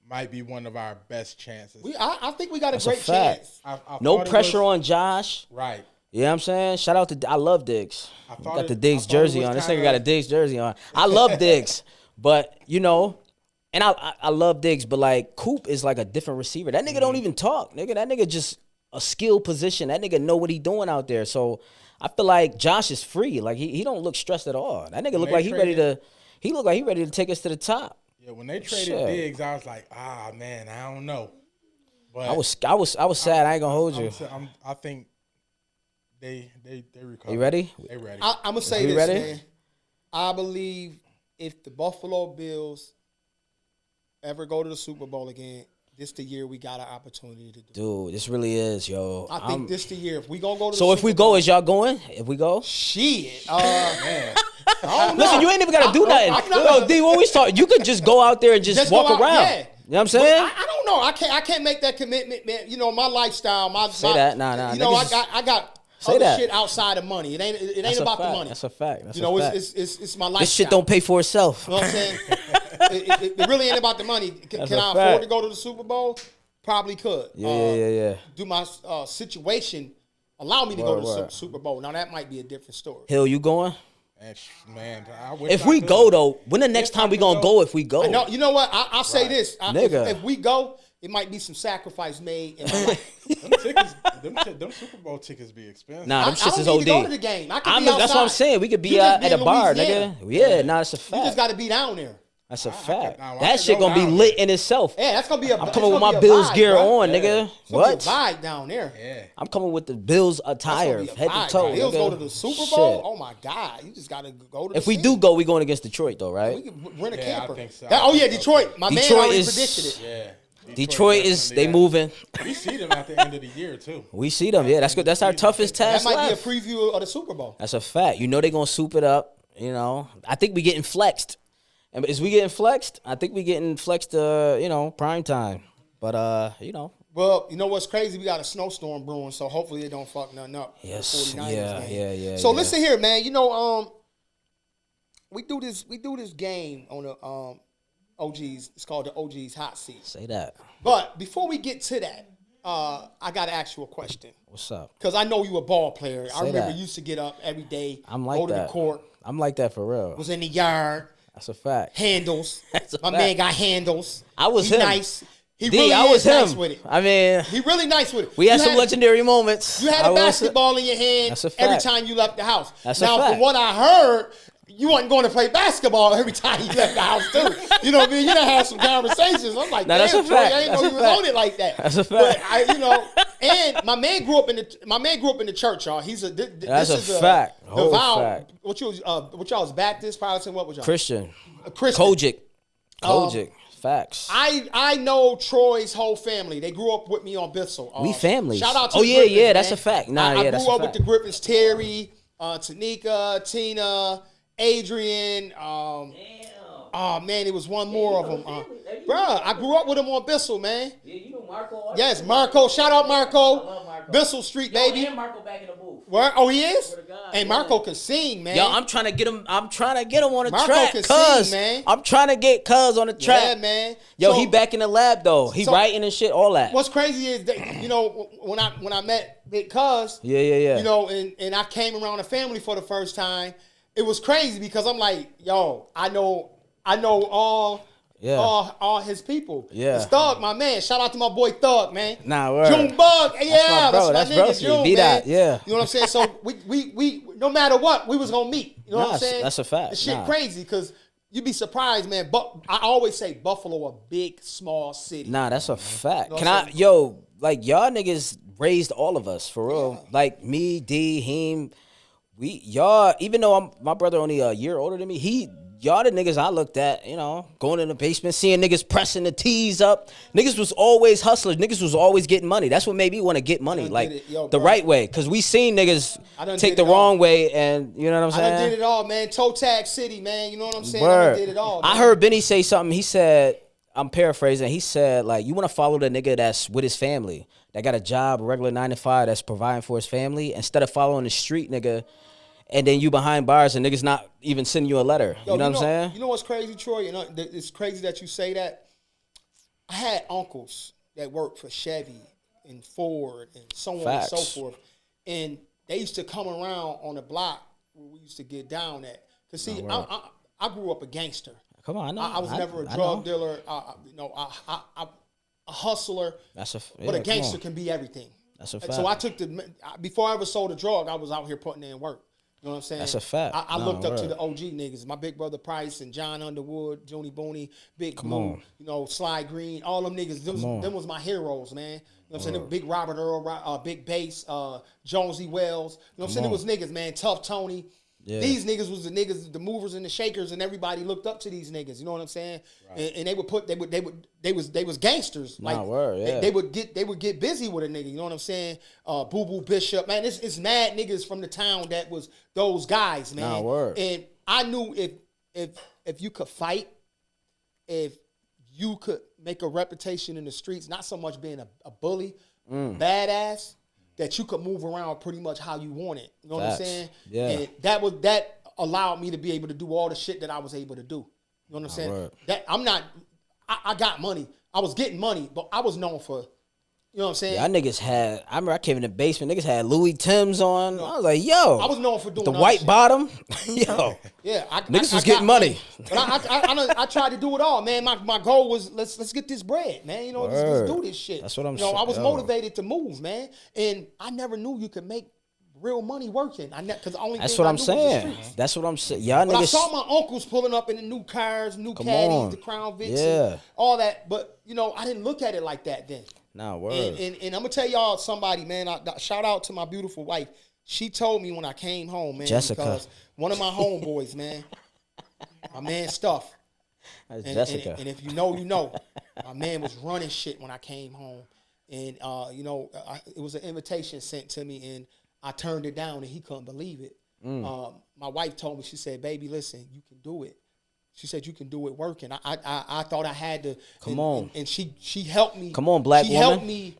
Speaker 4: might be one of our best chances.
Speaker 3: I think we got a great
Speaker 2: fact.
Speaker 3: chance.
Speaker 2: No pressure on Josh.
Speaker 4: Right.
Speaker 2: You know what I'm saying? Shout out to I love Diggs. Got the Diggs
Speaker 4: I thought
Speaker 2: jersey
Speaker 4: it was
Speaker 2: on. This
Speaker 4: kinda-
Speaker 2: nigga got a Diggs jersey on. I love Diggs, but and I love Diggs, but like Coop is like a different receiver. That nigga don't even talk, nigga. That nigga just a skill position. That nigga know what he doing out there. So I feel like Josh is free. Like he don't look stressed at all. That nigga look like he ready to take us to the top.
Speaker 4: Yeah, when they traded Diggs, I was like, man, I don't know. But
Speaker 2: I was sad. I ain't gonna hold you.
Speaker 4: I think they recover.
Speaker 2: You ready?
Speaker 4: They ready.
Speaker 3: I'm gonna say this,
Speaker 2: ready?
Speaker 3: man. I believe if the Buffalo Bills ever go to the Super Bowl again, this the year we got an opportunity to do.
Speaker 2: Dude, this really is, yo.
Speaker 3: I think this the year. If we gonna go to the
Speaker 2: So if
Speaker 3: Super
Speaker 2: we
Speaker 3: Bowl,
Speaker 2: go, is y'all going? If we go?
Speaker 3: shit.
Speaker 4: Man.
Speaker 3: I don't know.
Speaker 2: Listen, you ain't even gotta do nothing. Yo, D, when we start, you could just go out there and just
Speaker 3: go
Speaker 2: walk
Speaker 3: out,
Speaker 2: around.
Speaker 3: yeah.
Speaker 2: You know what I'm saying?
Speaker 3: I don't know. I can't make that commitment, man. You know, my lifestyle,
Speaker 2: Say that. Nah.
Speaker 3: You know,
Speaker 2: Niggas
Speaker 3: I got
Speaker 2: say
Speaker 3: other
Speaker 2: that.
Speaker 3: shit outside of money. It ain't
Speaker 2: That's a
Speaker 3: about the
Speaker 2: fact.
Speaker 3: money.
Speaker 2: That's a fact. That's
Speaker 3: You know,
Speaker 2: a fact.
Speaker 3: it's my lifestyle.
Speaker 2: This shit don't pay for itself.
Speaker 3: You know what I'm saying? it really ain't about the money. Can
Speaker 2: That's
Speaker 3: I
Speaker 2: a
Speaker 3: afford
Speaker 2: fact.
Speaker 3: to go to the Super Bowl? Probably could.
Speaker 2: Yeah.
Speaker 3: Do my situation allow me to go to the
Speaker 2: Word.
Speaker 3: Super Bowl? Now that might be a different story.
Speaker 2: Hill, you going?
Speaker 4: Man, I wish
Speaker 2: If
Speaker 4: I
Speaker 2: we
Speaker 4: could.
Speaker 2: go though, when the next
Speaker 4: If
Speaker 2: time
Speaker 4: I
Speaker 2: we
Speaker 4: could
Speaker 2: gonna
Speaker 4: go-
Speaker 2: go? If we go,
Speaker 3: No, you know what? I'll say this.
Speaker 2: Nigga.
Speaker 3: If we go, it might be some sacrifice made in my life.
Speaker 4: them Super Bowl tickets be expensive.
Speaker 2: nah, them
Speaker 3: I
Speaker 2: shits
Speaker 3: don't
Speaker 2: is
Speaker 3: need
Speaker 2: OD.
Speaker 3: to go to the game. I can be outside.
Speaker 2: That's what I'm saying. We could be
Speaker 3: You just
Speaker 2: at
Speaker 3: be
Speaker 2: a
Speaker 3: in
Speaker 2: bar,
Speaker 3: Louisiana.
Speaker 2: nigga. Yeah, nah, that's a
Speaker 3: You just
Speaker 2: fact.
Speaker 3: got to be down there.
Speaker 2: That's a fact.
Speaker 4: I
Speaker 2: That
Speaker 4: could
Speaker 2: shit
Speaker 4: go
Speaker 2: gonna be
Speaker 4: down
Speaker 2: lit in itself.
Speaker 3: Yeah, that's gonna be a.
Speaker 2: I'm
Speaker 3: it's
Speaker 2: coming with
Speaker 3: gonna
Speaker 2: my
Speaker 3: be a
Speaker 2: Bills
Speaker 3: vibe,
Speaker 2: gear
Speaker 3: bro.
Speaker 2: on, nigga.
Speaker 3: It's gonna
Speaker 2: What?
Speaker 3: be a vibe down there.
Speaker 4: Yeah.
Speaker 2: I'm coming with the Bills attire,
Speaker 3: That's gonna be
Speaker 2: head
Speaker 3: a
Speaker 2: to
Speaker 3: vibe.
Speaker 2: toe.
Speaker 3: Bills
Speaker 2: nigga.
Speaker 3: go to the Super Bowl.
Speaker 2: Shit.
Speaker 3: Oh my God, you just gotta go to. The
Speaker 2: If we
Speaker 3: city.
Speaker 2: do go, we going against Detroit though,
Speaker 3: we
Speaker 2: right?
Speaker 3: can rent a
Speaker 4: Yeah, I
Speaker 3: camper.
Speaker 4: think so.
Speaker 3: Oh yeah, Detroit. My man
Speaker 2: Detroit
Speaker 3: already
Speaker 2: is-
Speaker 3: predicted it.
Speaker 4: Yeah.
Speaker 2: Detroit is they
Speaker 4: definitely
Speaker 2: moving.
Speaker 4: We see them at the end of the year too.
Speaker 2: We see them. Yeah, that's good. That's our toughest
Speaker 3: That
Speaker 2: task
Speaker 3: might
Speaker 2: left.
Speaker 3: be a preview of the Super Bowl.
Speaker 2: That's a fact. You know they gonna soup it up. You know, I think we getting flexed. And is we getting flexed? I think we getting flexed. Prime time. But
Speaker 3: Well, you know what's crazy? We got a snowstorm brewing, so hopefully it don't fuck nothing up. for the
Speaker 2: Yes.
Speaker 3: 49ers game.
Speaker 2: Yeah.
Speaker 3: So listen here, man. You know, we do this game on the OGs. It's called the OG's Hot Seat.
Speaker 2: Say that.
Speaker 3: But before we get to that, I got to ask you a question.
Speaker 2: What's up?
Speaker 3: Because I know you a ball player. I remember
Speaker 2: that.
Speaker 3: you used to get up every day,
Speaker 2: I'm like
Speaker 3: go to
Speaker 2: that.
Speaker 3: the court,
Speaker 2: I'm like that for real.
Speaker 3: was in the yard,
Speaker 2: That's a fact.
Speaker 3: handles.
Speaker 2: That's a
Speaker 3: My
Speaker 2: fact.
Speaker 3: man got handles.
Speaker 2: I was
Speaker 3: he
Speaker 2: him.
Speaker 3: nice. He
Speaker 2: D,
Speaker 3: really
Speaker 2: I was
Speaker 3: is nice
Speaker 2: him.
Speaker 3: with it.
Speaker 2: I mean,
Speaker 3: He really nice with it.
Speaker 2: we had
Speaker 3: You
Speaker 2: some legendary moments.
Speaker 3: You had
Speaker 2: I
Speaker 3: a
Speaker 2: was-
Speaker 3: basketball in your hand
Speaker 2: That's a
Speaker 3: every
Speaker 2: fact.
Speaker 3: time you left the house.
Speaker 2: That's a
Speaker 3: now,
Speaker 2: fact.
Speaker 3: from what I heard, you wasn't going to play basketball every time you left the house, too. You know what I mean? You done had some conversations. I'm like,
Speaker 2: Now,
Speaker 3: damn,
Speaker 2: that's a
Speaker 3: Troy,
Speaker 2: fact.
Speaker 3: I didn't
Speaker 2: That's
Speaker 3: know
Speaker 2: a
Speaker 3: you was
Speaker 2: fact.
Speaker 3: on it like that.
Speaker 2: That's a
Speaker 3: But
Speaker 2: fact.
Speaker 3: and my man grew up in the church, y'all. He's a
Speaker 2: That's
Speaker 3: this
Speaker 2: a
Speaker 3: is
Speaker 2: fact.
Speaker 3: The
Speaker 2: Whole
Speaker 3: vow.
Speaker 2: fact.
Speaker 3: What y'all was Baptist, Protestant? What was y'all?
Speaker 2: Christian.
Speaker 3: Christian.
Speaker 2: Kojic. Facts.
Speaker 3: I know Troy's whole family. They grew up with me on Bissell.
Speaker 2: We families.
Speaker 3: Shout out to
Speaker 2: Oh,
Speaker 3: the
Speaker 2: yeah,
Speaker 3: Griffins,
Speaker 2: yeah, that's
Speaker 3: man.
Speaker 2: a fact. Nah,
Speaker 3: I
Speaker 2: yeah,
Speaker 3: grew
Speaker 2: that's a
Speaker 3: up
Speaker 2: fact.
Speaker 3: with the Griffins, Terry, Tanika, Tina, Adrian. Oh man, it was one more of them. Bruh, I grew up with them on Bissell, man.
Speaker 2: Yeah, you know Marco.
Speaker 3: Yes, Marco. Shout out Marco. Bissell Street, baby.
Speaker 2: And Marco back in the booth.
Speaker 3: Where? Oh, he is?
Speaker 2: God,
Speaker 3: Hey, Marco can sing, man.
Speaker 2: Yo, I'm trying to get him on the
Speaker 3: Marco
Speaker 2: track.
Speaker 3: can
Speaker 2: Cuz,
Speaker 3: sing, man.
Speaker 2: I'm trying to get Cuz on the track.
Speaker 3: Yeah, man.
Speaker 2: Yo,
Speaker 3: So-
Speaker 2: he back in the lab though. He
Speaker 3: so-
Speaker 2: writing and shit, all that.
Speaker 3: What's crazy is that, you know, when I met Big Cuz,
Speaker 2: Yeah.
Speaker 3: you know, and I came around the family for the first time, it was crazy because I'm like, yo, I know all his people.
Speaker 2: Yeah.
Speaker 3: It's Thug, my man. Shout out to my boy Thug, man.
Speaker 2: Nah, word.
Speaker 3: June Bug. Yeah,
Speaker 2: my bro.
Speaker 3: that's
Speaker 2: That's
Speaker 3: my
Speaker 2: bro.
Speaker 3: nigga, June,
Speaker 2: Be
Speaker 3: man.
Speaker 2: that, yeah.
Speaker 3: You know what I'm saying? So we no matter what, we was gonna meet. You know what I'm saying?
Speaker 2: That's a fact.
Speaker 3: The shit
Speaker 2: Nah.
Speaker 3: crazy because you'd be surprised, man. But I always say Buffalo a big, small city.
Speaker 2: Nah, that's a fact.
Speaker 3: know
Speaker 2: Can
Speaker 3: what I'm
Speaker 2: I,
Speaker 3: saying?
Speaker 2: yo, like y'all niggas raised all of us for real.
Speaker 3: Yeah.
Speaker 2: Like me, D, him, y'all. Even though my brother only a year older than me, y'all the niggas I looked at, you know, going in the basement, seeing niggas pressing the tees up. Niggas was always hustlers. Niggas was always getting money. That's what made me want to get money,
Speaker 3: done
Speaker 2: like
Speaker 3: did it. Yo,
Speaker 2: the
Speaker 3: bro.
Speaker 2: right way. Cause we seen niggas
Speaker 3: I done
Speaker 2: take
Speaker 3: did
Speaker 2: the
Speaker 3: it all.
Speaker 2: wrong way, and you know what I'm
Speaker 3: I
Speaker 2: saying.
Speaker 3: done did it all, man. Toe tag city, man. You know what I'm saying? I
Speaker 2: Word.
Speaker 3: done did it all.
Speaker 2: I
Speaker 3: man.
Speaker 2: heard Benny say something. He said, I'm paraphrasing. He said, like, you want to follow the nigga that's with his family, that got a job, a regular 9 to 5, that's providing for his family, instead of following the street nigga, and then you behind bars and niggas not even sending you a letter.
Speaker 3: Yo,
Speaker 2: you know what I'm saying?
Speaker 3: You know what's crazy, Troy? You know, it's crazy that you say that. I had uncles that worked for Chevy and Ford and so on and so
Speaker 2: Facts.
Speaker 3: forth, and they used to come around on the block where we used to get down at. Cause see, I grew up a gangster.
Speaker 2: Come on, I know.
Speaker 3: I was never a
Speaker 2: I
Speaker 3: drug
Speaker 2: know.
Speaker 3: dealer. You know, a hustler.
Speaker 2: That's a
Speaker 3: But a
Speaker 2: come
Speaker 3: gangster
Speaker 2: on.
Speaker 3: can be everything.
Speaker 2: That's a
Speaker 3: And
Speaker 2: fact.
Speaker 3: so I took before I ever sold a drug, I was out here putting in work. You know what I'm saying?
Speaker 2: That's a fact.
Speaker 3: I
Speaker 2: Nah,
Speaker 3: looked up to
Speaker 2: word.
Speaker 3: the OG niggas, my big brother Price and John Underwood, Joni Booney, Big
Speaker 2: Come
Speaker 3: Blue,
Speaker 2: on.
Speaker 3: you know, Sly Green, all them niggas. Them was my heroes, man. You know what I'm saying? Them Big Robert Earl, Big Bass, Jonesy Wells. You know what I'm saying? It was niggas, man. Tough Tony.
Speaker 2: Yeah.
Speaker 3: These niggas was the niggas, the movers and the shakers, and everybody looked up to these niggas. You know what I'm saying? Right. And they was gangsters.
Speaker 2: Nah,
Speaker 3: Like
Speaker 2: word, yeah.
Speaker 3: they would get busy with a nigga. You know what I'm saying? Boo Boo Bishop, man. It's mad niggas from the town that was those guys, man.
Speaker 2: Nah, word.
Speaker 3: And I knew if you could fight, if you could make a reputation in the streets, not so much being a bully, badass, that you could move around pretty much how you want it. You know what I'm
Speaker 2: Facts.
Speaker 3: saying?
Speaker 2: Yeah.
Speaker 3: And that allowed me to be able to do all the shit that I was able to do. You know what I'm saying?
Speaker 2: word.
Speaker 3: That I got money. I was getting money, but I was known for, you know what I'm saying?
Speaker 2: Y'all niggas had, I remember I came in the basement, niggas had Louis Timbs on. I was like, yo.
Speaker 3: I was known for doing
Speaker 2: the
Speaker 3: other
Speaker 2: white
Speaker 3: shit.
Speaker 2: bottom. Yo.
Speaker 3: Yeah,
Speaker 2: Niggas was
Speaker 3: got
Speaker 2: getting money.
Speaker 3: But I tried to do it all, man. My goal was let's get this bread, man. You know, let's
Speaker 2: Word.
Speaker 3: do this shit.
Speaker 2: That's what I'm
Speaker 3: You know, I was
Speaker 2: saying.
Speaker 3: motivated to move, man, and I never knew you could make real money working. Because the only
Speaker 2: That's
Speaker 3: thing
Speaker 2: what
Speaker 3: I
Speaker 2: I'm
Speaker 3: knew was the
Speaker 2: saying.
Speaker 3: streets.
Speaker 2: That's what I'm saying. Y'all
Speaker 3: But I
Speaker 2: niggas.
Speaker 3: saw my uncles pulling up in the new cars, new
Speaker 2: Come
Speaker 3: caddies,
Speaker 2: on.
Speaker 3: the Crown Vics,
Speaker 2: Yeah.
Speaker 3: and all that. But you know, I didn't look at it like that then.
Speaker 2: Nah, word.
Speaker 3: And I'm gonna tell y'all somebody, man. Shout out to my beautiful wife. She told me when I came home, man.
Speaker 2: Jessica.
Speaker 3: Because one of my homeboys, man, my man Stuff.
Speaker 2: That's
Speaker 3: And,
Speaker 2: Jessica.
Speaker 3: and if you know, you know. My man was running shit when I came home, and you know, it was an invitation sent to me, and I turned it down, and he couldn't believe it. My wife told me, she said, "Baby, listen, you can do it." She said, "You can do it working." I thought I had to.
Speaker 2: Come on.
Speaker 3: And she helped me.
Speaker 2: Come on, black
Speaker 3: she
Speaker 2: woman.
Speaker 3: helped me.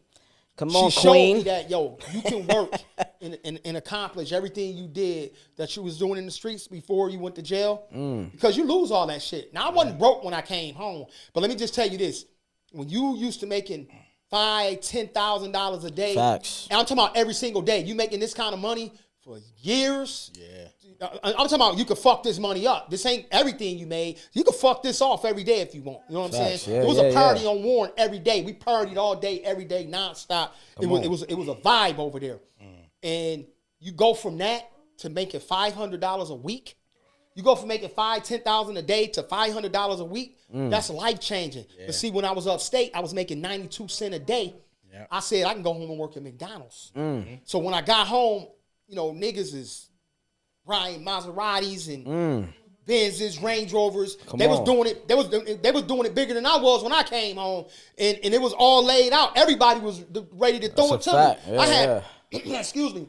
Speaker 2: Come on,
Speaker 3: she showed me
Speaker 2: queen.
Speaker 3: that, yo, you can work and accomplish everything you did that you was doing in the streets before you went to jail. Because you lose all that shit. Now, I wasn't broke when I came home. But let me just tell you this. When you used to making $5,000-$10,000 a day.
Speaker 2: Facts.
Speaker 3: And I'm talking about every single day. You making this kind of money for years.
Speaker 4: Yeah.
Speaker 3: I'm talking about you could fuck this money up. This ain't everything you made. You could fuck this off every day if you want. You know what I'm
Speaker 2: Facts.
Speaker 3: saying?
Speaker 2: Yeah,
Speaker 3: It was
Speaker 2: yeah,
Speaker 3: a party
Speaker 2: yeah.
Speaker 3: on Warren every day. We partied all day, every day, nonstop. It was a vibe over there. And you go from that to making $500 a week. You go from making $5,000-$10,000 a day to $500 a week. That's life changing. But see, when I was upstate, I was making 92 cents a day.
Speaker 4: Yeah.
Speaker 3: I said I can go home and work at McDonald's. So when I got home, you know, niggas is riding Maseratis and Benzes, Range Rovers. They was
Speaker 2: on.
Speaker 3: doing it. They was doing it bigger than I was when I came home, and it was all laid out. Everybody was ready to throw it
Speaker 2: That's a
Speaker 3: to
Speaker 2: fact.
Speaker 3: me.
Speaker 2: Yeah,
Speaker 3: I had, excuse me,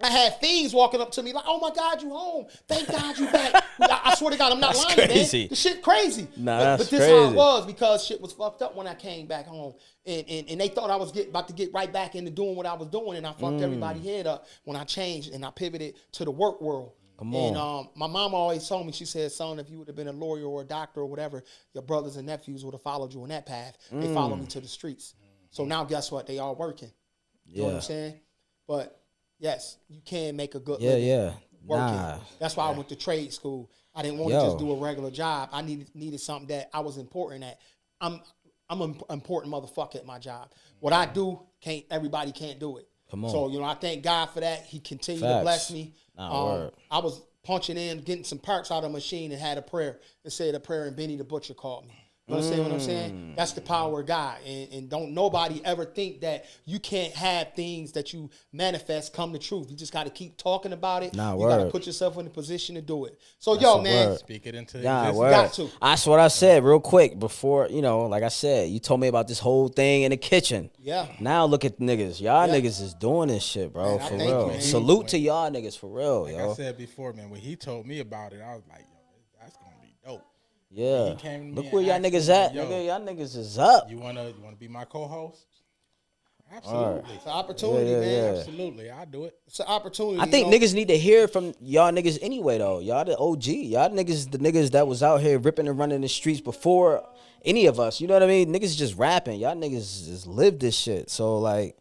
Speaker 3: I had fiends walking up to me like, "Oh my God, you home? Thank God you back." I swear to God, I'm not lying,
Speaker 2: crazy.
Speaker 3: man. The shit crazy.
Speaker 2: Nah,
Speaker 3: but
Speaker 2: that's
Speaker 3: this how it
Speaker 2: crazy.
Speaker 3: was because shit was fucked up when I came back home, and they thought I was about to get right back into doing what I was doing, and I fucked everybody head up when I changed and I pivoted to the work world.
Speaker 2: Come on.
Speaker 3: And my mom always told me, she said, "Son, if you would have been a lawyer or a doctor or whatever, your brothers and nephews would have followed you on that path. They followed me to the streets. So now guess what? They all working. You know what I'm saying? But yes, you can make a good living working.
Speaker 2: Nah.
Speaker 3: That's why I went to trade school. I didn't want to just do a regular job. I needed something that I was important at. I'm an important motherfucker at my job. What I do, everybody can't do it.
Speaker 2: Come on.
Speaker 3: So, I thank God for that. He continued to bless me.
Speaker 2: Word.
Speaker 3: I was punching in, getting some parts out of the machine and had a prayer and said a prayer, and Benny the Butcher called me. You understand what I'm saying? That's the power of God. And don't nobody ever think that you can't have things that you manifest come to truth. You just got to keep talking about it. You got to put yourself in a position to do it. So, man.
Speaker 4: Speak it into
Speaker 2: Word.
Speaker 3: Got to.
Speaker 2: That's what I said real quick before, like I said, you told me about this whole thing in the kitchen.
Speaker 3: Yeah.
Speaker 2: Now look at the niggas. Y'all niggas is doing this shit, bro.
Speaker 3: Man,
Speaker 2: for
Speaker 3: thank
Speaker 2: real.
Speaker 3: you, man.
Speaker 2: Salute to y'all niggas, for real,
Speaker 4: Like
Speaker 2: yo.
Speaker 4: I said before, man, when he told me about it, I was like, yo, that's going to be dope.
Speaker 2: Yeah.
Speaker 4: He came to me
Speaker 2: Look
Speaker 4: and
Speaker 2: where y'all
Speaker 4: asked
Speaker 2: niggas
Speaker 4: me,
Speaker 2: at,
Speaker 4: yo,
Speaker 2: nigga. Y'all niggas is up.
Speaker 4: You wanna be my co-host? Absolutely.
Speaker 3: It's an opportunity, man.
Speaker 4: Absolutely. I'll do it.
Speaker 3: It's an opportunity.
Speaker 2: I think niggas need to hear from y'all niggas anyway, though. Y'all the OG. Y'all niggas, the niggas that was out here ripping and running the streets before any of us. You know what I mean? Niggas just rapping. Y'all niggas just live this shit. So, like,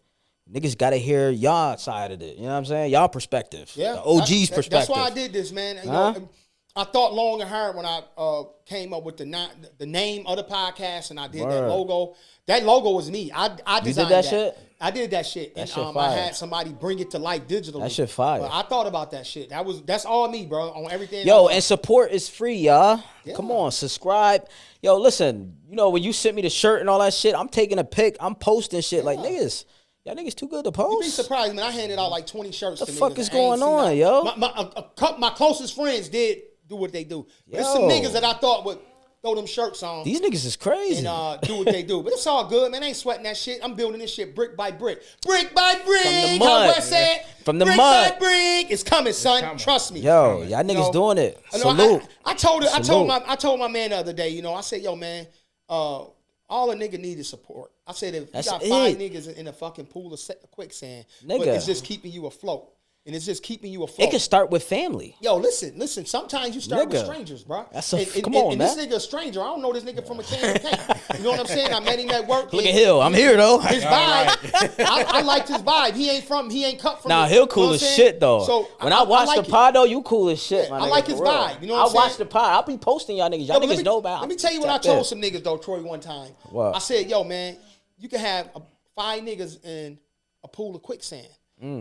Speaker 2: niggas got to hear y'all side of it. You know what I'm saying? Y'all perspective.
Speaker 3: Yeah.
Speaker 2: The OG's perspective.
Speaker 3: That's why I did this, man. You know, I thought long and hard when I came up with the name of the podcast, and I did that logo. That logo was me. I designed
Speaker 2: that shit?
Speaker 3: I did that shit.
Speaker 2: That
Speaker 3: And
Speaker 2: shit
Speaker 3: I
Speaker 2: fire.
Speaker 3: had somebody bring it to life digitally.
Speaker 2: That shit fire.
Speaker 3: But I thought about that shit. That's all me, bro, on everything.
Speaker 2: Yo, and support is free, y'all.
Speaker 3: Yeah.
Speaker 2: Come on, subscribe. Yo, listen, when you sent me the shirt and all that shit, I'm taking a pic. I'm posting shit. Like, niggas, y'all niggas too good to post.
Speaker 3: You'd be surprised, man. I handed out like 20 shirts
Speaker 2: The
Speaker 3: to
Speaker 2: fuck
Speaker 3: niggas.
Speaker 2: is
Speaker 3: I ain't
Speaker 2: going
Speaker 3: seen
Speaker 2: on,
Speaker 3: nothing.
Speaker 2: yo?
Speaker 3: My closest friends did do what they do. But there's some
Speaker 2: Yo.
Speaker 3: niggas that I thought would throw them shirts on.
Speaker 2: These niggas is crazy.
Speaker 3: And do what they do. But it's all good, man. I ain't sweating that shit. I'm building this shit brick by brick. Brick by brick.
Speaker 2: From the
Speaker 3: How
Speaker 2: mud.
Speaker 3: West said.
Speaker 2: From the
Speaker 3: brick
Speaker 2: mud.
Speaker 3: by brick. It's coming, son.
Speaker 4: coming.
Speaker 3: Trust me.
Speaker 2: Yo, y'all niggas doing it.
Speaker 3: I know,
Speaker 2: Salute.
Speaker 3: I told
Speaker 2: Salute.
Speaker 3: my man the other day, I said, yo, man, all a nigga need is support. I said, if
Speaker 2: That's
Speaker 3: you got 5
Speaker 2: it.
Speaker 3: niggas in a fucking pool of quicksand,
Speaker 2: Nigga.
Speaker 3: but it's just keeping you afloat. And it's just keeping you afloat.
Speaker 2: It can start with family.
Speaker 3: Yo, listen. Sometimes you start with
Speaker 2: Nigga.
Speaker 3: strangers, bro.
Speaker 2: Come on,
Speaker 3: and
Speaker 2: man.
Speaker 3: this nigga a stranger. I don't know this nigga from a can of paint. You know what I'm saying? I met him at work.
Speaker 2: Look at Hill. I'm here, though.
Speaker 3: His vibe, I liked his vibe. He ain't cut from.
Speaker 2: Nah,
Speaker 3: the-
Speaker 2: Hill cool
Speaker 3: you know
Speaker 2: as
Speaker 3: what I'm
Speaker 2: shit,
Speaker 3: saying?
Speaker 2: though.
Speaker 3: So
Speaker 2: when I watch
Speaker 3: like
Speaker 2: the pod, though, you cool as shit,
Speaker 3: Yeah,
Speaker 2: my
Speaker 3: I
Speaker 2: nigga,
Speaker 3: like
Speaker 2: for
Speaker 3: his
Speaker 2: real.
Speaker 3: vibe. You know what I'm
Speaker 2: I watch
Speaker 3: saying?
Speaker 2: the pod. I'll be posting y'all niggas. Y'all
Speaker 3: Yo, but
Speaker 2: niggas know about.
Speaker 3: Let me tell you what I told some niggas though, Troy, one time.
Speaker 2: What?
Speaker 3: I said, yo, man, you can have 5 niggas in a pool of quicksand,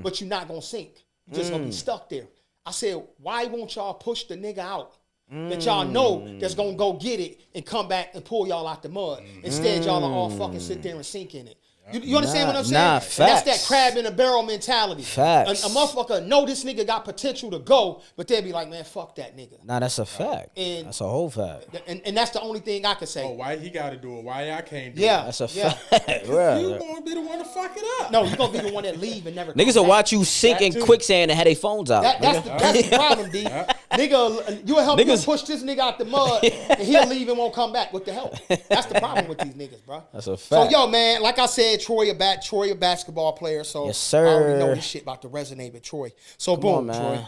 Speaker 3: but you're not gonna sink. You're just gonna be stuck there. I said, why won't y'all push the nigga out that y'all know that's gonna go get it and come back and pull y'all out the mud? Instead, y'all are all fucking sit there and sink in it. You understand what I'm saying?
Speaker 2: Nah,
Speaker 3: And that's that
Speaker 2: facts.
Speaker 3: crab in a barrel mentality.
Speaker 2: Facts.
Speaker 3: A motherfucker know this nigga got potential to go, but they'll be like, man, fuck that nigga.
Speaker 2: Nah, that's a fact.
Speaker 3: And-
Speaker 2: That's a whole fact.
Speaker 3: And that's the only thing I can say.
Speaker 4: Oh, why he got to do it? Why I can't do
Speaker 3: Yeah.
Speaker 4: it?
Speaker 2: That's a
Speaker 3: Yeah.
Speaker 2: fact.
Speaker 4: You
Speaker 2: Right.
Speaker 4: going to be the one to fuck it up.
Speaker 3: No, you're gonna be the one that leave and never come
Speaker 2: Niggas will
Speaker 3: back.
Speaker 2: watch you sink
Speaker 4: That
Speaker 2: in
Speaker 4: too.
Speaker 2: quicksand and have their phones out.
Speaker 3: That's the problem, D. Nigga, you'll help him
Speaker 2: Niggas-
Speaker 3: push this nigga out the mud, and he'll leave and won't come back with the help. That's the problem with these niggas, bro.
Speaker 2: That's a
Speaker 3: So,
Speaker 2: fact.
Speaker 3: yo, man, like I said, Troy a basketball player, so
Speaker 2: Yes,
Speaker 3: I already know
Speaker 2: sir.
Speaker 3: this shit about to resonate with Troy. So,
Speaker 2: Come
Speaker 3: boom,
Speaker 2: on, man.
Speaker 3: Troy,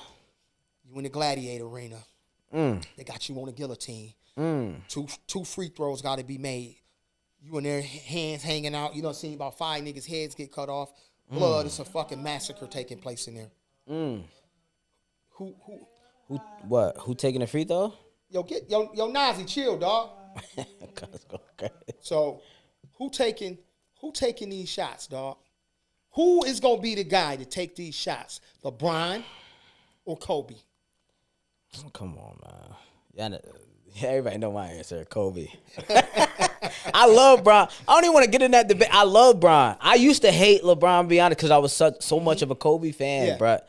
Speaker 3: you in the gladiator arena. They got you on a guillotine. Two free throws got to be made. You in there, hands hanging out. You done seen about 5 niggas' heads get cut off. Blood, it's a fucking massacre taking place in there. Who
Speaker 2: Who taking a free throw?
Speaker 3: Yo, Nazi, chill, dog.
Speaker 2: Okay.
Speaker 3: So, who taking these shots, dog? Who is gonna be the guy to take these shots? LeBron or Kobe?
Speaker 2: Come on, man. Everybody know my answer, Kobe. I love Bron. I don't even want to get in that debate. I love Bron. I used to hate LeBron, to be honest, because I was so much of a Kobe fan,
Speaker 3: Yeah.
Speaker 2: bruh.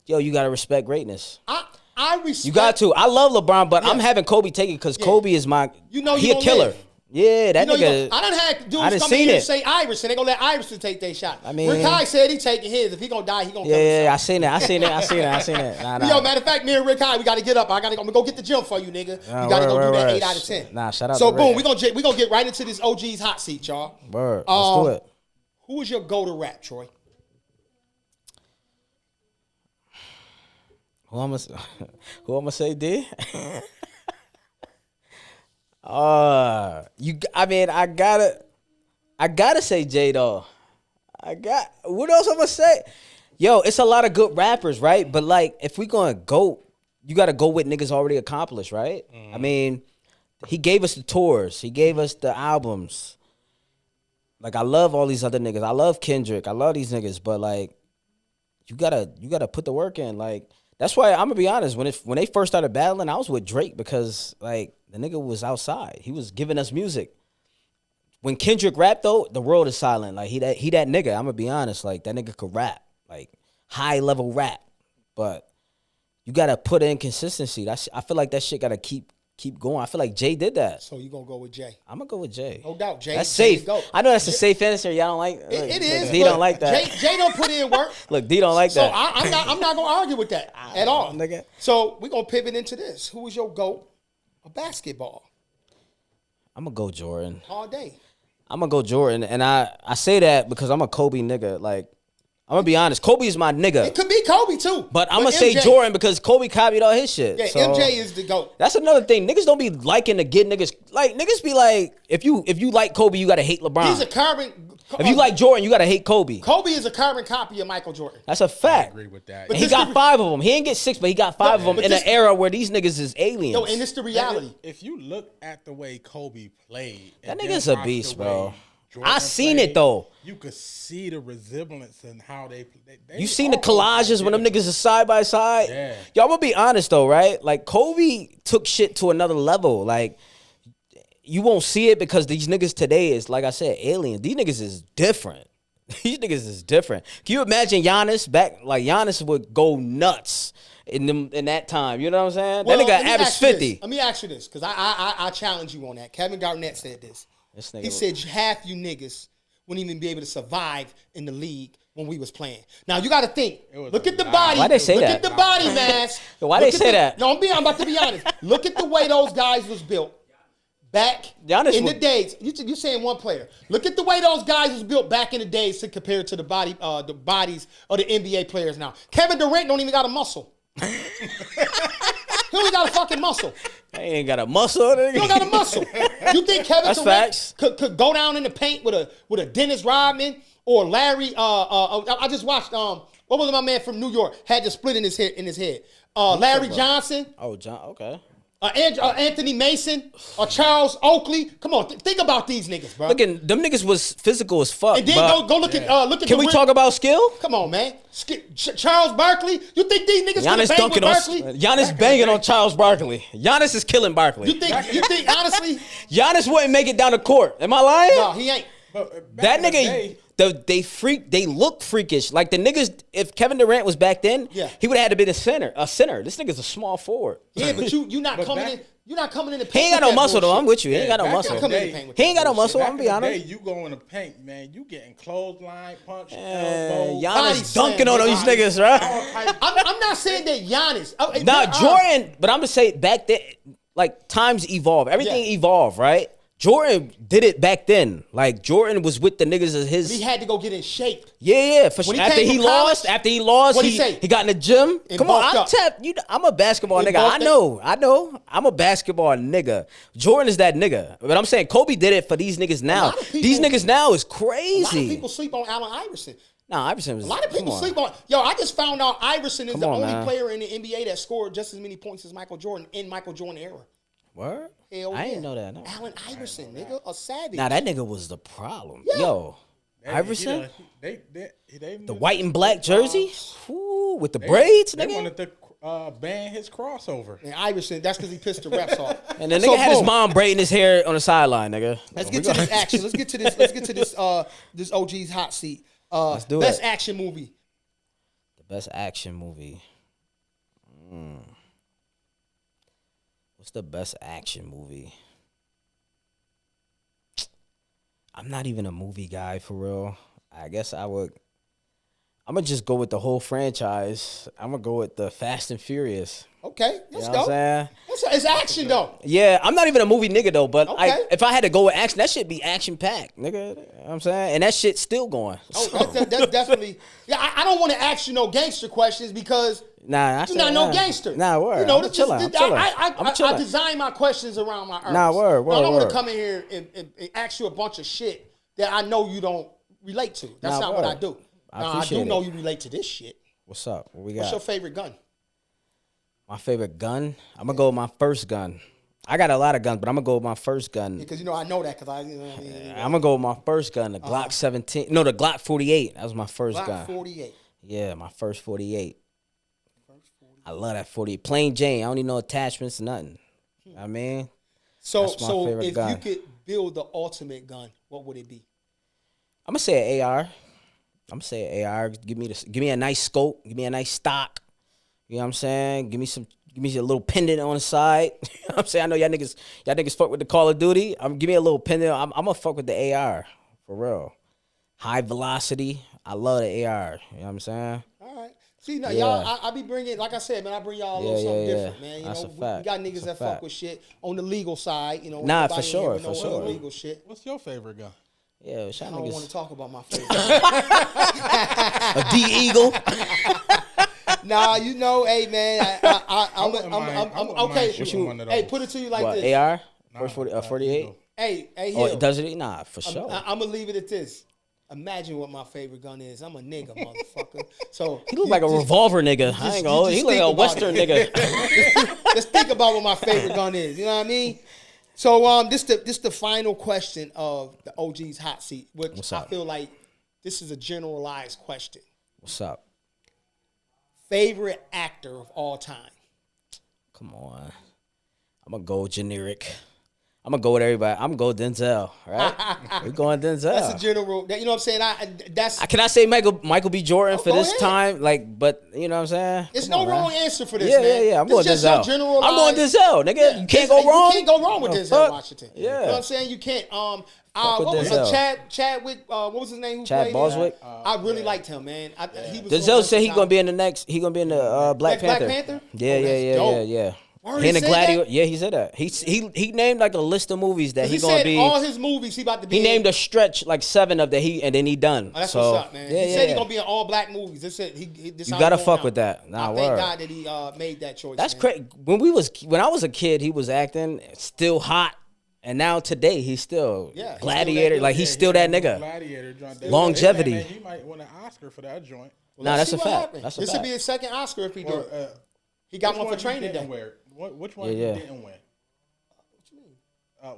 Speaker 2: Yo, you got to respect greatness.
Speaker 3: I respect.
Speaker 2: You got to. I love LeBron, but I'm having Kobe take it because Kobe is my.
Speaker 3: You know
Speaker 2: he
Speaker 3: you
Speaker 2: a
Speaker 3: gonna
Speaker 2: killer.
Speaker 3: live.
Speaker 2: Yeah, that
Speaker 3: You know,
Speaker 2: nigga.
Speaker 3: I done had
Speaker 2: I
Speaker 3: dudes
Speaker 2: done
Speaker 3: come in
Speaker 2: seen
Speaker 3: here
Speaker 2: it.
Speaker 3: and say Iverson. They gonna let Iverson take their shot.
Speaker 2: I mean-
Speaker 3: Rick High said he taking his. If he gonna die, he gonna kill
Speaker 2: Yeah,
Speaker 3: himself.
Speaker 2: I seen it. Nah.
Speaker 3: Yo, matter of fact, me and Rick High, we gotta get up. I'm gonna go get the gym for you, nigga.
Speaker 2: Nah,
Speaker 3: You gotta go
Speaker 2: word,
Speaker 3: do that
Speaker 2: word.
Speaker 3: 8 out of 10.
Speaker 2: Nah, shout out
Speaker 3: So
Speaker 2: to
Speaker 3: boom,
Speaker 2: Rick.
Speaker 3: we gonna get right into this OG's hot seat, y'all.
Speaker 2: Word. Let's do it.
Speaker 3: Who is your go-to rap, Troy?
Speaker 2: Who I'm gonna say, D? I gotta say J though. What else I'm gonna say? Yo, it's a lot of good rappers, right? But like, if we gonna go, you gotta go with niggas already accomplished, right? I mean, he gave us the tours, he gave us the albums. Like, I love all these other niggas. I love Kendrick. I love these niggas, but like, you gotta put the work in. Like, that's why I'm gonna be honest. When they first started battling, I was with Drake because like the nigga was outside. He was giving us music. When Kendrick rapped though, the world is silent. Like he that nigga. I'm gonna be honest. Like that nigga could rap, like high level rap. But you gotta put in consistency. I feel like that shit gotta keep going. I feel like Jay did that.
Speaker 3: So you gonna go with Jay?
Speaker 2: I'm gonna go with Jay.
Speaker 3: No doubt, Jay.
Speaker 2: That's
Speaker 3: Jay
Speaker 2: safe.
Speaker 3: go.
Speaker 2: I know that's a safe answer. Y'all don't like
Speaker 3: It is.
Speaker 2: D don't like that.
Speaker 3: Jay don't put in work.
Speaker 2: Look, D don't like
Speaker 3: So
Speaker 2: that.
Speaker 3: I'm not gonna argue with that at all.
Speaker 2: Nigga.
Speaker 3: So we're gonna pivot into this. Who is your GOAT of basketball?
Speaker 2: I'm gonna go Jordan.
Speaker 3: All day.
Speaker 2: I'm gonna go Jordan, and I say that because I'm a Kobe nigga. Like, I'm gonna be honest, Kobe is my nigga.
Speaker 3: It could be Kobe too.
Speaker 2: But I'm gonna say
Speaker 3: MJ
Speaker 2: Jordan because Kobe copied all his shit.
Speaker 3: Yeah,
Speaker 2: So,
Speaker 3: MJ is the GOAT.
Speaker 2: that's another thing. Niggas don't be liking to get niggas. Like, niggas be like, if you like Kobe, you gotta hate LeBron.
Speaker 3: He's a carbon.
Speaker 2: If you like Jordan, you gotta hate Kobe.
Speaker 3: Kobe is a carbon copy of Michael Jordan.
Speaker 2: That's a
Speaker 4: I
Speaker 2: fact.
Speaker 4: agree with that.
Speaker 3: But
Speaker 2: And he
Speaker 3: this
Speaker 2: got
Speaker 3: the-
Speaker 2: 5 of them. He didn't get 6, but he got 5 of them
Speaker 3: but
Speaker 2: in
Speaker 3: this-
Speaker 2: an era where these niggas is aliens.
Speaker 3: Yo, and it's the reality.
Speaker 4: If you look at the way Kobe played,
Speaker 2: That
Speaker 4: and then
Speaker 2: nigga's a
Speaker 4: watch
Speaker 2: beast,
Speaker 4: the
Speaker 2: bro.
Speaker 4: way Jordan
Speaker 2: I seen it,
Speaker 4: played,
Speaker 2: though.
Speaker 4: You could see the resemblance in how they play.
Speaker 2: You seen the collages when them niggas is side by side?
Speaker 4: Yeah.
Speaker 2: Y'all gonna be honest though, right? Like Kobe took shit to another level. Like you won't see it because these niggas today is, like I said, aliens. These niggas is different. These niggas is different. Can you imagine Giannis back? Like Giannis would go nuts in that time. You know what I'm saying?
Speaker 3: Well,
Speaker 2: that
Speaker 3: let
Speaker 2: nigga
Speaker 3: me
Speaker 2: averaged
Speaker 3: ask you this.
Speaker 2: 50.
Speaker 3: Let me ask you this, because I challenge you on that. Kevin Garnett said this.
Speaker 2: This nigga
Speaker 3: He said half you niggas wouldn't even be able to survive in the league when we was playing. Now you got to think.
Speaker 4: was
Speaker 3: Look
Speaker 4: a
Speaker 3: at the
Speaker 4: lot.
Speaker 3: body.
Speaker 2: Why they say
Speaker 3: Look
Speaker 2: that?
Speaker 3: at the body mass.
Speaker 2: Why
Speaker 3: Look
Speaker 2: they
Speaker 3: at
Speaker 2: say
Speaker 3: the-
Speaker 2: that?
Speaker 3: No, I'm about to be honest. Look at the way those guys was built back
Speaker 2: Giannis
Speaker 3: in the
Speaker 2: was-
Speaker 3: days. You saying one player? Look at the way those guys was built back in the days to compare to the bodies of the NBA players now. Kevin Durant don't even got a muscle. He only got a fucking muscle.
Speaker 2: He ain't got a muscle.
Speaker 3: He don't got a muscle. You think Kevin
Speaker 2: That's
Speaker 3: Durant
Speaker 2: facts.
Speaker 3: could go down in the paint with a Dennis Rodman or Larry? I just watched what was it, my man from New York had the split in his head. Larry Johnson,
Speaker 2: Oh, John. Okay.
Speaker 3: Anthony Mason, Charles Oakley. Come on, think about these niggas, bro.
Speaker 2: Look, them niggas was physical as fuck.
Speaker 3: And then
Speaker 2: but
Speaker 3: go look at
Speaker 2: Can we talk about skill?
Speaker 3: Come on, man. Charles Barkley. You think these niggas
Speaker 2: Giannis
Speaker 3: can bang with
Speaker 2: dunking on
Speaker 3: Barkley?
Speaker 2: Giannis banging on Charles Barkley. Giannis is killing Barkley.
Speaker 3: You think honestly?
Speaker 2: Giannis wouldn't make it down the court. Am I lying?
Speaker 3: No, he ain't.
Speaker 4: But back
Speaker 2: That
Speaker 4: in the
Speaker 2: nigga,
Speaker 4: day,
Speaker 2: they look freakish. Like the niggas, if Kevin Durant was back then,
Speaker 3: Yeah.
Speaker 2: he would have had to be a center. This nigga's a small forward.
Speaker 3: Yeah, but you not
Speaker 4: But
Speaker 3: coming
Speaker 4: back-
Speaker 3: in. You're not coming in the paint.
Speaker 2: He ain't got
Speaker 3: with
Speaker 2: no
Speaker 3: that
Speaker 2: muscle though.
Speaker 3: bullshit.
Speaker 2: I'm with you. He ain't got no
Speaker 4: back in
Speaker 2: muscle.
Speaker 4: the
Speaker 3: Come in
Speaker 4: day-
Speaker 3: the paint with
Speaker 2: He ain't got no
Speaker 3: bullshit.
Speaker 2: muscle.
Speaker 4: back
Speaker 2: I'm
Speaker 4: in
Speaker 2: be
Speaker 4: the
Speaker 2: honest.
Speaker 4: day, you go in the paint, man. You getting clothesline, punch,
Speaker 2: Man,
Speaker 4: elbow.
Speaker 3: Body
Speaker 2: Giannis
Speaker 3: slam,
Speaker 2: dunking on
Speaker 3: body
Speaker 2: these niggas, right?
Speaker 4: all type-
Speaker 3: I'm not saying that Giannis.
Speaker 2: Nah, Jordan, but I'm gonna say back then, like times evolve. Everything
Speaker 3: Yeah.
Speaker 2: evolved, right? Jordan did it back then. Like Jordan was with the niggas of his.
Speaker 3: He had to go get in shape.
Speaker 2: Yeah, for
Speaker 3: When
Speaker 2: sure.
Speaker 3: he
Speaker 2: After
Speaker 3: came
Speaker 2: he
Speaker 3: from
Speaker 2: lost,
Speaker 3: college, what'd he say?
Speaker 2: he got in the gym.
Speaker 3: And
Speaker 2: Come on,
Speaker 3: bulked
Speaker 2: I'm
Speaker 3: up.
Speaker 2: tapped. I'm a basketball
Speaker 3: And
Speaker 2: nigga. I
Speaker 3: bulked
Speaker 2: know. I'm a basketball nigga. Jordan is that nigga. But I'm saying Kobe did it for these niggas now.
Speaker 3: lot of people-
Speaker 2: These niggas now is
Speaker 3: A lot of
Speaker 2: crazy.
Speaker 3: people sleep on Allen Iverson.
Speaker 2: Nah, Iverson was.
Speaker 3: A lot of people
Speaker 2: come on.
Speaker 3: sleep on. Yo, I just found out Iverson is
Speaker 2: Come
Speaker 3: the
Speaker 2: on,
Speaker 3: only
Speaker 2: man.
Speaker 3: player in the NBA that scored just as many points as Michael Jordan in Michael Jordan era.
Speaker 2: Word?
Speaker 3: Hell
Speaker 2: I
Speaker 3: yeah.
Speaker 2: didn't know that. No.
Speaker 3: Allen Iverson, nigga, a savage.
Speaker 2: Nah, that nigga was the problem.
Speaker 3: Yeah.
Speaker 2: Yo,
Speaker 4: They-
Speaker 2: Iverson,
Speaker 4: they
Speaker 2: the white and black jersey, Ooh, with the braids,
Speaker 4: They
Speaker 2: nigga.
Speaker 4: wanted to ban his crossover.
Speaker 3: And Iverson, that's because he pissed the refs off.
Speaker 2: And the nigga
Speaker 3: So,
Speaker 2: had his
Speaker 3: boom.
Speaker 2: mom braiding his hair on the sideline, nigga.
Speaker 3: Let's get to this action. Let's get to this. This OG's hot seat.
Speaker 2: Let's do
Speaker 3: best
Speaker 2: it.
Speaker 3: action movie.
Speaker 2: The best action movie. What's the best action movie? I'm not even a movie guy for real. I guess I'm gonna just go with the whole franchise. I'm gonna go with the Fast and Furious.
Speaker 3: Okay, let's
Speaker 2: You know what
Speaker 3: go.
Speaker 2: I'm saying?
Speaker 3: It's action though.
Speaker 2: Yeah, I'm not even a movie nigga though, but
Speaker 3: Okay.
Speaker 2: if I had to go with action, that shit be action packed, nigga. You know what I'm saying? And that shit's still going.
Speaker 3: Oh,
Speaker 2: So,
Speaker 3: that's definitely. Yeah, I don't want to ask you no gangster questions because
Speaker 2: nah,
Speaker 3: you're not no gangster.
Speaker 2: Nah, word.
Speaker 3: You know,
Speaker 2: I'm chilling.
Speaker 3: I design my questions around my earnings.
Speaker 2: Nah, word,
Speaker 3: I don't want
Speaker 2: word.
Speaker 3: to come in here and ask you a bunch of shit that I know you don't relate to. That's
Speaker 2: Nah,
Speaker 3: not what I
Speaker 2: word.
Speaker 3: do.
Speaker 2: I
Speaker 3: Now, I
Speaker 2: appreciate
Speaker 3: do know
Speaker 2: it.
Speaker 3: you relate to this shit.
Speaker 2: What's up? What we got?
Speaker 3: What's your favorite gun?
Speaker 2: My favorite gun? I'm gonna go with my first gun. I got a lot of guns, but I'm gonna go with my first gun.
Speaker 3: Because I know that because
Speaker 2: I'm gonna go with my first gun, the Glock 17. No, the Glock 48. That was my first
Speaker 3: Glock
Speaker 2: gun.
Speaker 3: 48.
Speaker 2: Yeah, my first 48. I love that 48. Plain Jane. I don't need no attachments, nothing. I mean,
Speaker 3: So
Speaker 2: That's my favorite
Speaker 3: if
Speaker 2: gun.
Speaker 3: you could build the ultimate gun, what would it be?
Speaker 2: I'm gonna say an AR. I'm gonna say an AR. Give me a nice scope. Give me a nice stock. You know what I'm saying? Give me a little pendant on the side. You know what I'm saying? I know y'all niggas fuck with the Call of Duty. Give me a little pendant. I'm gonna fuck with the AR for real. High velocity. I love the AR. You know what I'm saying?
Speaker 3: All right. See, now,
Speaker 2: Yeah.
Speaker 3: y'all, I be bringing, like I said, man, I bring y'all a little something different, man. You
Speaker 2: That's
Speaker 3: know,
Speaker 2: a
Speaker 3: we
Speaker 2: fact.
Speaker 3: got niggas
Speaker 2: That's a
Speaker 3: that fuck
Speaker 2: fact.
Speaker 3: with shit on the legal side. You know,
Speaker 2: Nah,
Speaker 3: nobody
Speaker 2: for
Speaker 3: in here
Speaker 2: sure,
Speaker 3: with no
Speaker 2: for sure.
Speaker 3: illegal shit.
Speaker 4: What's your favorite gun?
Speaker 2: Yeah,
Speaker 3: I
Speaker 2: y'all
Speaker 3: don't want to
Speaker 2: niggas.
Speaker 3: talk about my favorite.
Speaker 2: A D Eagle.
Speaker 3: Nah, you know, hey man, I'm
Speaker 4: wouldn't mind
Speaker 3: okay.
Speaker 4: shooting one of
Speaker 3: Hey,
Speaker 4: those.
Speaker 3: put it to you like
Speaker 2: What,
Speaker 3: this.
Speaker 2: AR?
Speaker 4: Nah,
Speaker 2: First 48?
Speaker 4: Eagle.
Speaker 3: Hey,
Speaker 2: Oh,
Speaker 3: Hill,
Speaker 2: does it? Nah, for sure.
Speaker 3: I'm gonna leave it at this. Imagine what my favorite gun is. I'm a nigga, motherfucker. So
Speaker 2: He look like a revolver nigga. I ain't gonna. He look like a Western nigga.
Speaker 3: Let's think about what my favorite gun is. You know what I mean? So this the final question of the OG's hot seat, which
Speaker 2: What's
Speaker 3: I
Speaker 2: up?
Speaker 3: feel like this is a generalized question.
Speaker 2: What's up?
Speaker 3: Favorite actor of all time?
Speaker 2: Come on. I'm gonna go generic. I'm gonna go with everybody. I'm gonna go Denzel. Right? We going Denzel.
Speaker 3: That's a general. You know what I'm saying? That's
Speaker 2: Can I say Michael B. Jordan for
Speaker 3: go
Speaker 2: this
Speaker 3: ahead.
Speaker 2: time? Like, but you know what I'm saying?
Speaker 3: There's
Speaker 2: Come
Speaker 3: no
Speaker 2: on,
Speaker 3: wrong
Speaker 2: man.
Speaker 3: answer for this,
Speaker 2: Yeah,
Speaker 3: man.
Speaker 2: yeah. I'm
Speaker 3: This
Speaker 2: going
Speaker 3: is just
Speaker 2: Denzel.
Speaker 3: your
Speaker 2: I'm going
Speaker 3: generalized-
Speaker 2: Denzel, nigga.
Speaker 3: Yeah,
Speaker 2: You can't go wrong.
Speaker 3: You can't go wrong with Denzel
Speaker 2: fuck.
Speaker 3: Washington.
Speaker 2: Yeah.
Speaker 3: You know what I'm saying? You can't.
Speaker 2: with
Speaker 3: What was
Speaker 2: Denzel.
Speaker 3: Chadwick? What was his name? Who
Speaker 2: Chad
Speaker 3: played
Speaker 2: Boswick?
Speaker 3: him? I really liked him, man. He was
Speaker 2: Denzel said he gonna be in the next. He gonna be in the Black
Speaker 3: Black
Speaker 2: Panther.
Speaker 3: Panther?
Speaker 2: Yeah,
Speaker 3: Oh,
Speaker 2: yeah,
Speaker 3: that's
Speaker 2: yeah,
Speaker 3: dope.
Speaker 2: yeah.
Speaker 3: Word,
Speaker 2: He in
Speaker 3: he
Speaker 2: the
Speaker 3: said
Speaker 2: Gladiator.
Speaker 3: that?
Speaker 2: Yeah, he said that. He named like a list of movies that
Speaker 3: He
Speaker 2: he gonna
Speaker 3: said
Speaker 2: be.
Speaker 3: all his movies he about to be.
Speaker 2: He
Speaker 3: in.
Speaker 2: named a stretch like 7 of that and then he done.
Speaker 3: Oh, that's
Speaker 2: so,
Speaker 3: what's up, man.
Speaker 2: Yeah,
Speaker 3: He
Speaker 2: yeah.
Speaker 3: said he gonna be in all black movies. This it. This
Speaker 2: You
Speaker 3: how
Speaker 2: gotta
Speaker 3: he going
Speaker 2: fuck
Speaker 3: now.
Speaker 2: with that. Nah,
Speaker 3: I thank
Speaker 2: word.
Speaker 3: God that he made that choice.
Speaker 2: That's
Speaker 3: man.
Speaker 2: crazy. When I was a kid, he was acting still hot, and now today he's still
Speaker 3: Yeah, he's still
Speaker 2: Gladiator.
Speaker 3: that
Speaker 2: like
Speaker 3: dude.
Speaker 2: he's still that nigga.
Speaker 4: Gladiator joint.
Speaker 2: Longevity.
Speaker 4: He might win an Oscar for that joint.
Speaker 3: Well,
Speaker 2: Nah,
Speaker 3: let's
Speaker 2: that's
Speaker 3: see
Speaker 2: a
Speaker 3: what
Speaker 2: fact.
Speaker 3: happens.
Speaker 2: That's a
Speaker 3: This
Speaker 2: fact.
Speaker 3: would be his second Oscar if he do
Speaker 4: Or,
Speaker 3: it. He got
Speaker 4: which
Speaker 3: one for Training
Speaker 4: didn't
Speaker 3: Day.
Speaker 4: wear? Which one
Speaker 2: Yeah.
Speaker 4: he didn't win?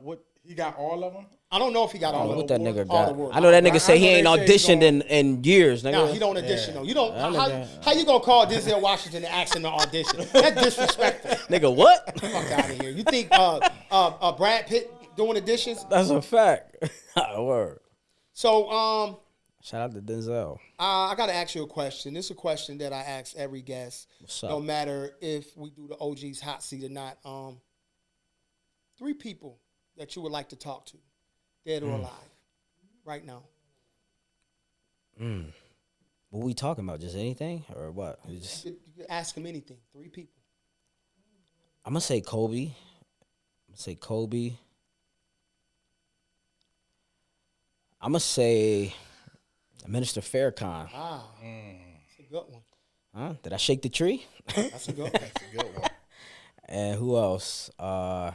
Speaker 4: What he got all of them?
Speaker 3: I don't know if he got
Speaker 2: I
Speaker 3: all
Speaker 2: don't know
Speaker 3: of
Speaker 2: what
Speaker 3: them.
Speaker 2: that nigga
Speaker 3: all the
Speaker 2: got.
Speaker 3: awards.
Speaker 2: I know that nigga
Speaker 4: I
Speaker 2: say he
Speaker 4: know
Speaker 2: ain't
Speaker 4: they say he
Speaker 2: auditioned in years, nigga.
Speaker 3: No, he don't audition though. You don't.
Speaker 2: That nigga-
Speaker 3: How you gonna call Denzel Washington and ask him to audition? That's disrespectful.
Speaker 2: Nigga, what?
Speaker 3: Fuck out of here. You think Brad Pitt doing auditions?
Speaker 2: That's a fact. Word.
Speaker 3: So
Speaker 2: Shout out to Denzel.
Speaker 3: I gotta ask you a question. This is a question that I ask every guest,
Speaker 2: What's up?
Speaker 3: no matter if we do the OG's hot seat or not. 3 people that you would like to talk to, dead or alive, right now.
Speaker 2: What we talking about? Just anything or what? We just-
Speaker 3: You could ask him anything. 3 people.
Speaker 2: I'm gonna say Kobe. I'm gonna say Minister Farrakhan.
Speaker 3: That's a good one.
Speaker 2: Huh? Did I shake the tree?
Speaker 3: That's a good one.
Speaker 4: That's a good one.
Speaker 2: And who else? Probably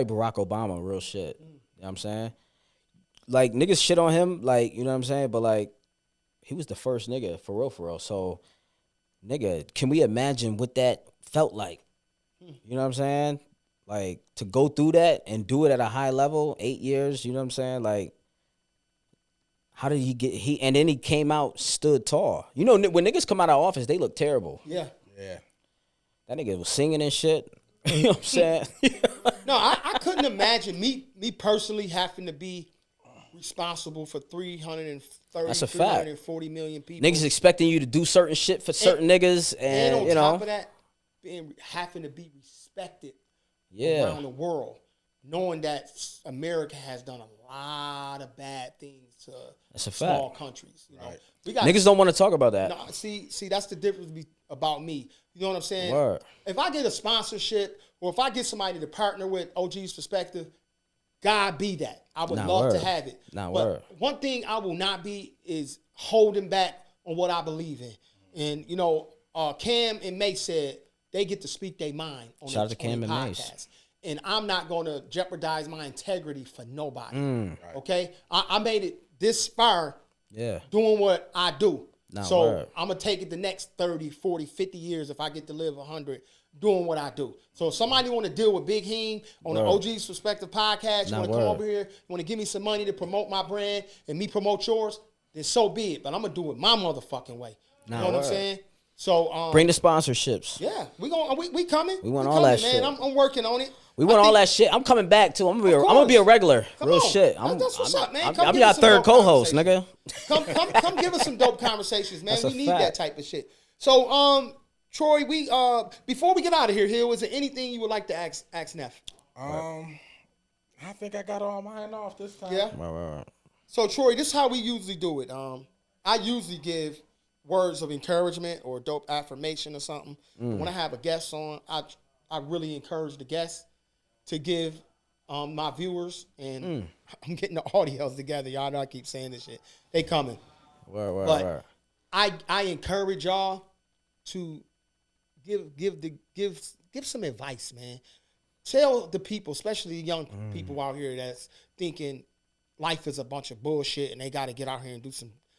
Speaker 2: Barack Obama, real shit. You know what I'm saying? Like, niggas shit on him, like, you know what I'm saying? But, like, he was the first nigga, for real. So, nigga, can we imagine what that felt like? You know what I'm saying? Like, to go through that and do it at a high level, 8 years, you know what I'm saying? Like, how did he get, and then he came out, stood tall. You know, when niggas come out of office, they look terrible.
Speaker 3: Yeah.
Speaker 4: Yeah.
Speaker 2: That nigga was singing and shit. You know what I'm saying?
Speaker 3: No, I couldn't imagine me personally having to be responsible for 330,
Speaker 2: That's a fact.
Speaker 3: 340 million people.
Speaker 2: Niggas expecting you to do certain shit for certain niggas,
Speaker 3: and on
Speaker 2: and you
Speaker 3: top
Speaker 2: know,
Speaker 3: of that, having to be respected
Speaker 2: yeah,
Speaker 3: around the world. knowing that America has done a lot of bad things to
Speaker 2: That's a
Speaker 3: small
Speaker 2: fact.
Speaker 3: countries. You know,
Speaker 4: Right.
Speaker 3: we got
Speaker 2: Niggas don't want to talk about that.
Speaker 3: no, see, that's the difference about me. You know what I'm saying?
Speaker 2: Word.
Speaker 3: If I get a sponsorship or if I get somebody to partner with OG's Perspective, God be that. I would
Speaker 2: Nah,
Speaker 3: love to
Speaker 2: word.
Speaker 3: have it.
Speaker 2: Nah,
Speaker 3: but
Speaker 2: word.
Speaker 3: one thing I will not be is holding back on what I believe in. And, you know, Cam and Mace said they get to speak their mind on
Speaker 2: Shout out
Speaker 3: the
Speaker 2: to Cam and
Speaker 3: podcast.
Speaker 2: Mace.
Speaker 3: And I'm not going to jeopardize my integrity for nobody.
Speaker 2: Mm.
Speaker 3: Okay? I made it this far
Speaker 2: Yeah.
Speaker 3: doing what I do.
Speaker 2: Nah,
Speaker 3: so
Speaker 2: word.
Speaker 3: I'm going to take it the next 30, 40, 50 years if I get to live 100 doing what I do. So if somebody want to deal with Big Heem on the
Speaker 2: Word.
Speaker 3: OG's Perspective Podcast, you
Speaker 2: Nah,
Speaker 3: want to come
Speaker 2: word.
Speaker 3: over here, you want to give me some money to promote my brand and me promote yours, then so be it. But I'm going to do it my motherfucking way.
Speaker 2: Nah,
Speaker 3: you know what I'm
Speaker 2: word.
Speaker 3: saying? So
Speaker 2: Bring the sponsorships.
Speaker 3: yeah, we coming.
Speaker 2: We want
Speaker 3: We
Speaker 2: all that
Speaker 3: coming,
Speaker 2: shit.
Speaker 3: man. I'm working on it.
Speaker 2: We want
Speaker 3: I
Speaker 2: all
Speaker 3: think-
Speaker 2: that shit. I'm coming back too. I'm
Speaker 3: Of
Speaker 2: gonna be a
Speaker 3: course.
Speaker 2: regular.
Speaker 3: Come
Speaker 2: Real
Speaker 3: on.
Speaker 2: shit.
Speaker 3: That's what's up, man. Come
Speaker 2: I'm
Speaker 3: give
Speaker 2: your
Speaker 3: us some
Speaker 2: third
Speaker 3: dope
Speaker 2: co-host,
Speaker 3: conversation.
Speaker 2: nigga.
Speaker 3: Come give us some dope conversations, man.
Speaker 2: That's a
Speaker 3: We need that
Speaker 2: fact.
Speaker 3: type of shit. So, Troy, we before we get out of here, is there anything you would like to ask Neff?
Speaker 4: I think I got all mine off this time.
Speaker 3: Yeah.
Speaker 2: Right.
Speaker 3: So, Troy, this is how we usually do it. I usually give words of encouragement or dope affirmation or something. When I have a guest on, I really encourage the guest to give my viewers, and I'm getting the audios together. Y'all know I keep saying this shit. They coming.
Speaker 2: Word.
Speaker 3: I encourage y'all to give some advice, man. Tell the people, especially the young people out here that's thinking life is a bunch of bullshit and they got to get out here and do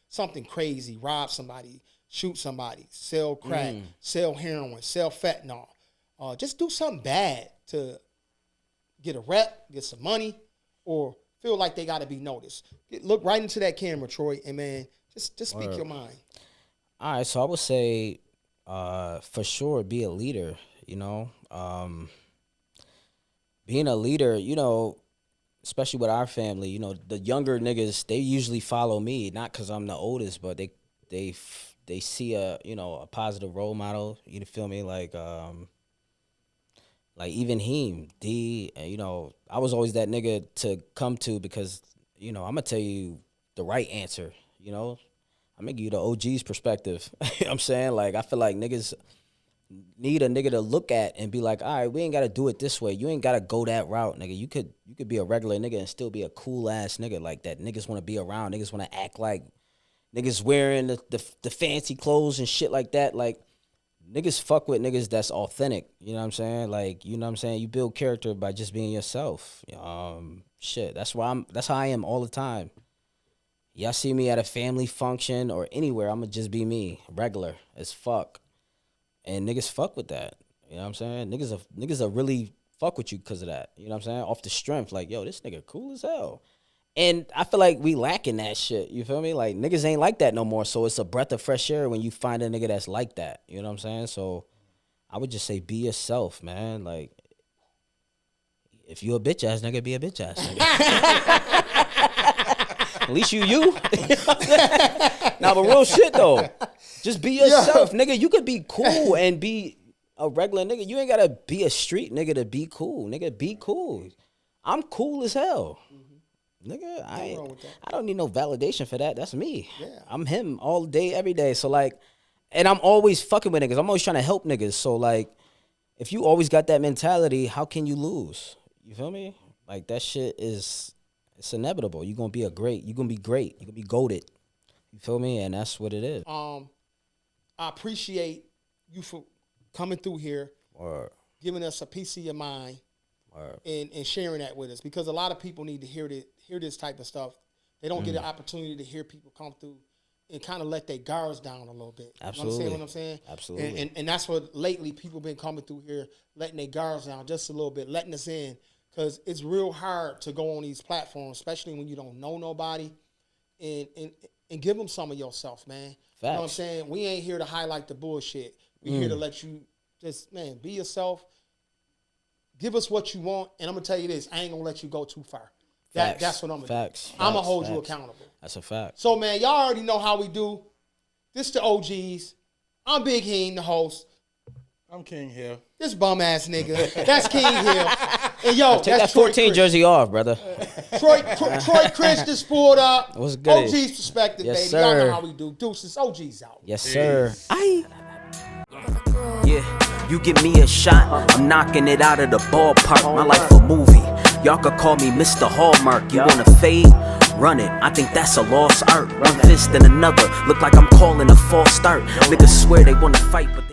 Speaker 3: something crazy, rob somebody, shoot somebody, sell crack, sell heroin, sell fentanyl. Just do something bad to get a rep, get some money, or feel like they got to be noticed. Look right into that camera, Troy, and man, just speak your mind.
Speaker 2: All right, so I would say, for sure, be a leader. You know, being a leader. You know, especially with our family. You know, the younger niggas, they usually follow me, not because I'm the oldest, but they see a positive role model. You feel me? Like even him, D. You know, I was always that nigga to come to because I'm gonna tell you the right answer. You know. I'm gonna give you the OG's perspective. You know what I'm saying? Like, I feel like niggas need a nigga to look at and be like, all right, we ain't gotta do it this way. You ain't gotta go that route, nigga. You could be a regular nigga and still be a cool ass nigga like that. Niggas wanna be around. Niggas wanna act like niggas wearing the fancy clothes and shit like that. Like, niggas fuck with niggas that's authentic. You know what I'm saying? Like, you know what I'm saying? You build character by just being yourself. Shit. That's how I am all the time. Y'all see me at a family function or anywhere, I'ma just be me, regular as fuck. And niggas fuck with that. You know what I'm saying? Niggas are really fuck with you because of that. You know what I'm saying? Off the strength, like, yo, this nigga cool as hell. And I feel like we lacking that shit. You feel me? Like, niggas ain't like that no more. So it's a breath of fresh air when you find a nigga that's like that. You know what I'm saying? So I would just say be yourself, man. Like, if you a bitch ass nigga, be a bitch ass nigga. At least you. Nah, but real shit though. Just be yourself, nigga. You could be cool and be a regular nigga. You ain't gotta be a street nigga to be cool. Nigga, be cool. I'm cool as hell. Nigga, I don't need no validation for that. That's me.
Speaker 3: Yeah.
Speaker 2: I'm him all day, every day. So like, and I'm always fucking with niggas. I'm always trying to help niggas. So like, if you always got that mentality, how can you lose? You feel me? Like, that shit it's inevitable. You're gonna be great. You're gonna be goated. You feel me? And that's what it is.
Speaker 3: I appreciate you for coming through here,
Speaker 2: Or
Speaker 3: giving us a piece of your mind, and sharing that with us, because a lot of people need to hear this type of stuff. They don't get an opportunity to hear people come through and kind of let their guards down a little bit.
Speaker 2: Absolutely.
Speaker 3: You understand what I'm saying?
Speaker 2: Absolutely.
Speaker 3: And that's what lately people been coming through here, letting their guards down just a little bit, letting us in, because it's real hard to go on these platforms, especially when you don't know nobody, and give them some of yourself, man.
Speaker 2: Facts.
Speaker 3: You know what I'm saying? We ain't here to highlight the bullshit. We here to let you just, man, be yourself. Give us what you want, and I'm gonna tell you this: I ain't gonna let you go too far. That's what I'm gonna do. I'm gonna hold you accountable.
Speaker 2: That's a fact.
Speaker 3: So, man, y'all already know how we do. This the OGs. I'm Big Heem, the host.
Speaker 4: I'm King Hill.
Speaker 3: This bum ass nigga. That's King Hill. And yo,
Speaker 2: Take
Speaker 3: that's
Speaker 2: that 14 jersey off, brother.
Speaker 3: Troy Chrish just pulled up.
Speaker 2: What's good?
Speaker 3: OG's Perspective,
Speaker 2: Yes,
Speaker 3: baby. Y'all
Speaker 2: sir.
Speaker 3: know how we do. Deuces, OG's out.
Speaker 2: Yes, sir.
Speaker 1: Yeah, you give me a shot, I'm knocking it out of the ballpark. My life a movie. Y'all could call me Mr. Hallmark. You wanna fade? Run it. I think that's a lost art. One fist and another. Look like I'm calling a false start. Niggas swear they wanna fight, but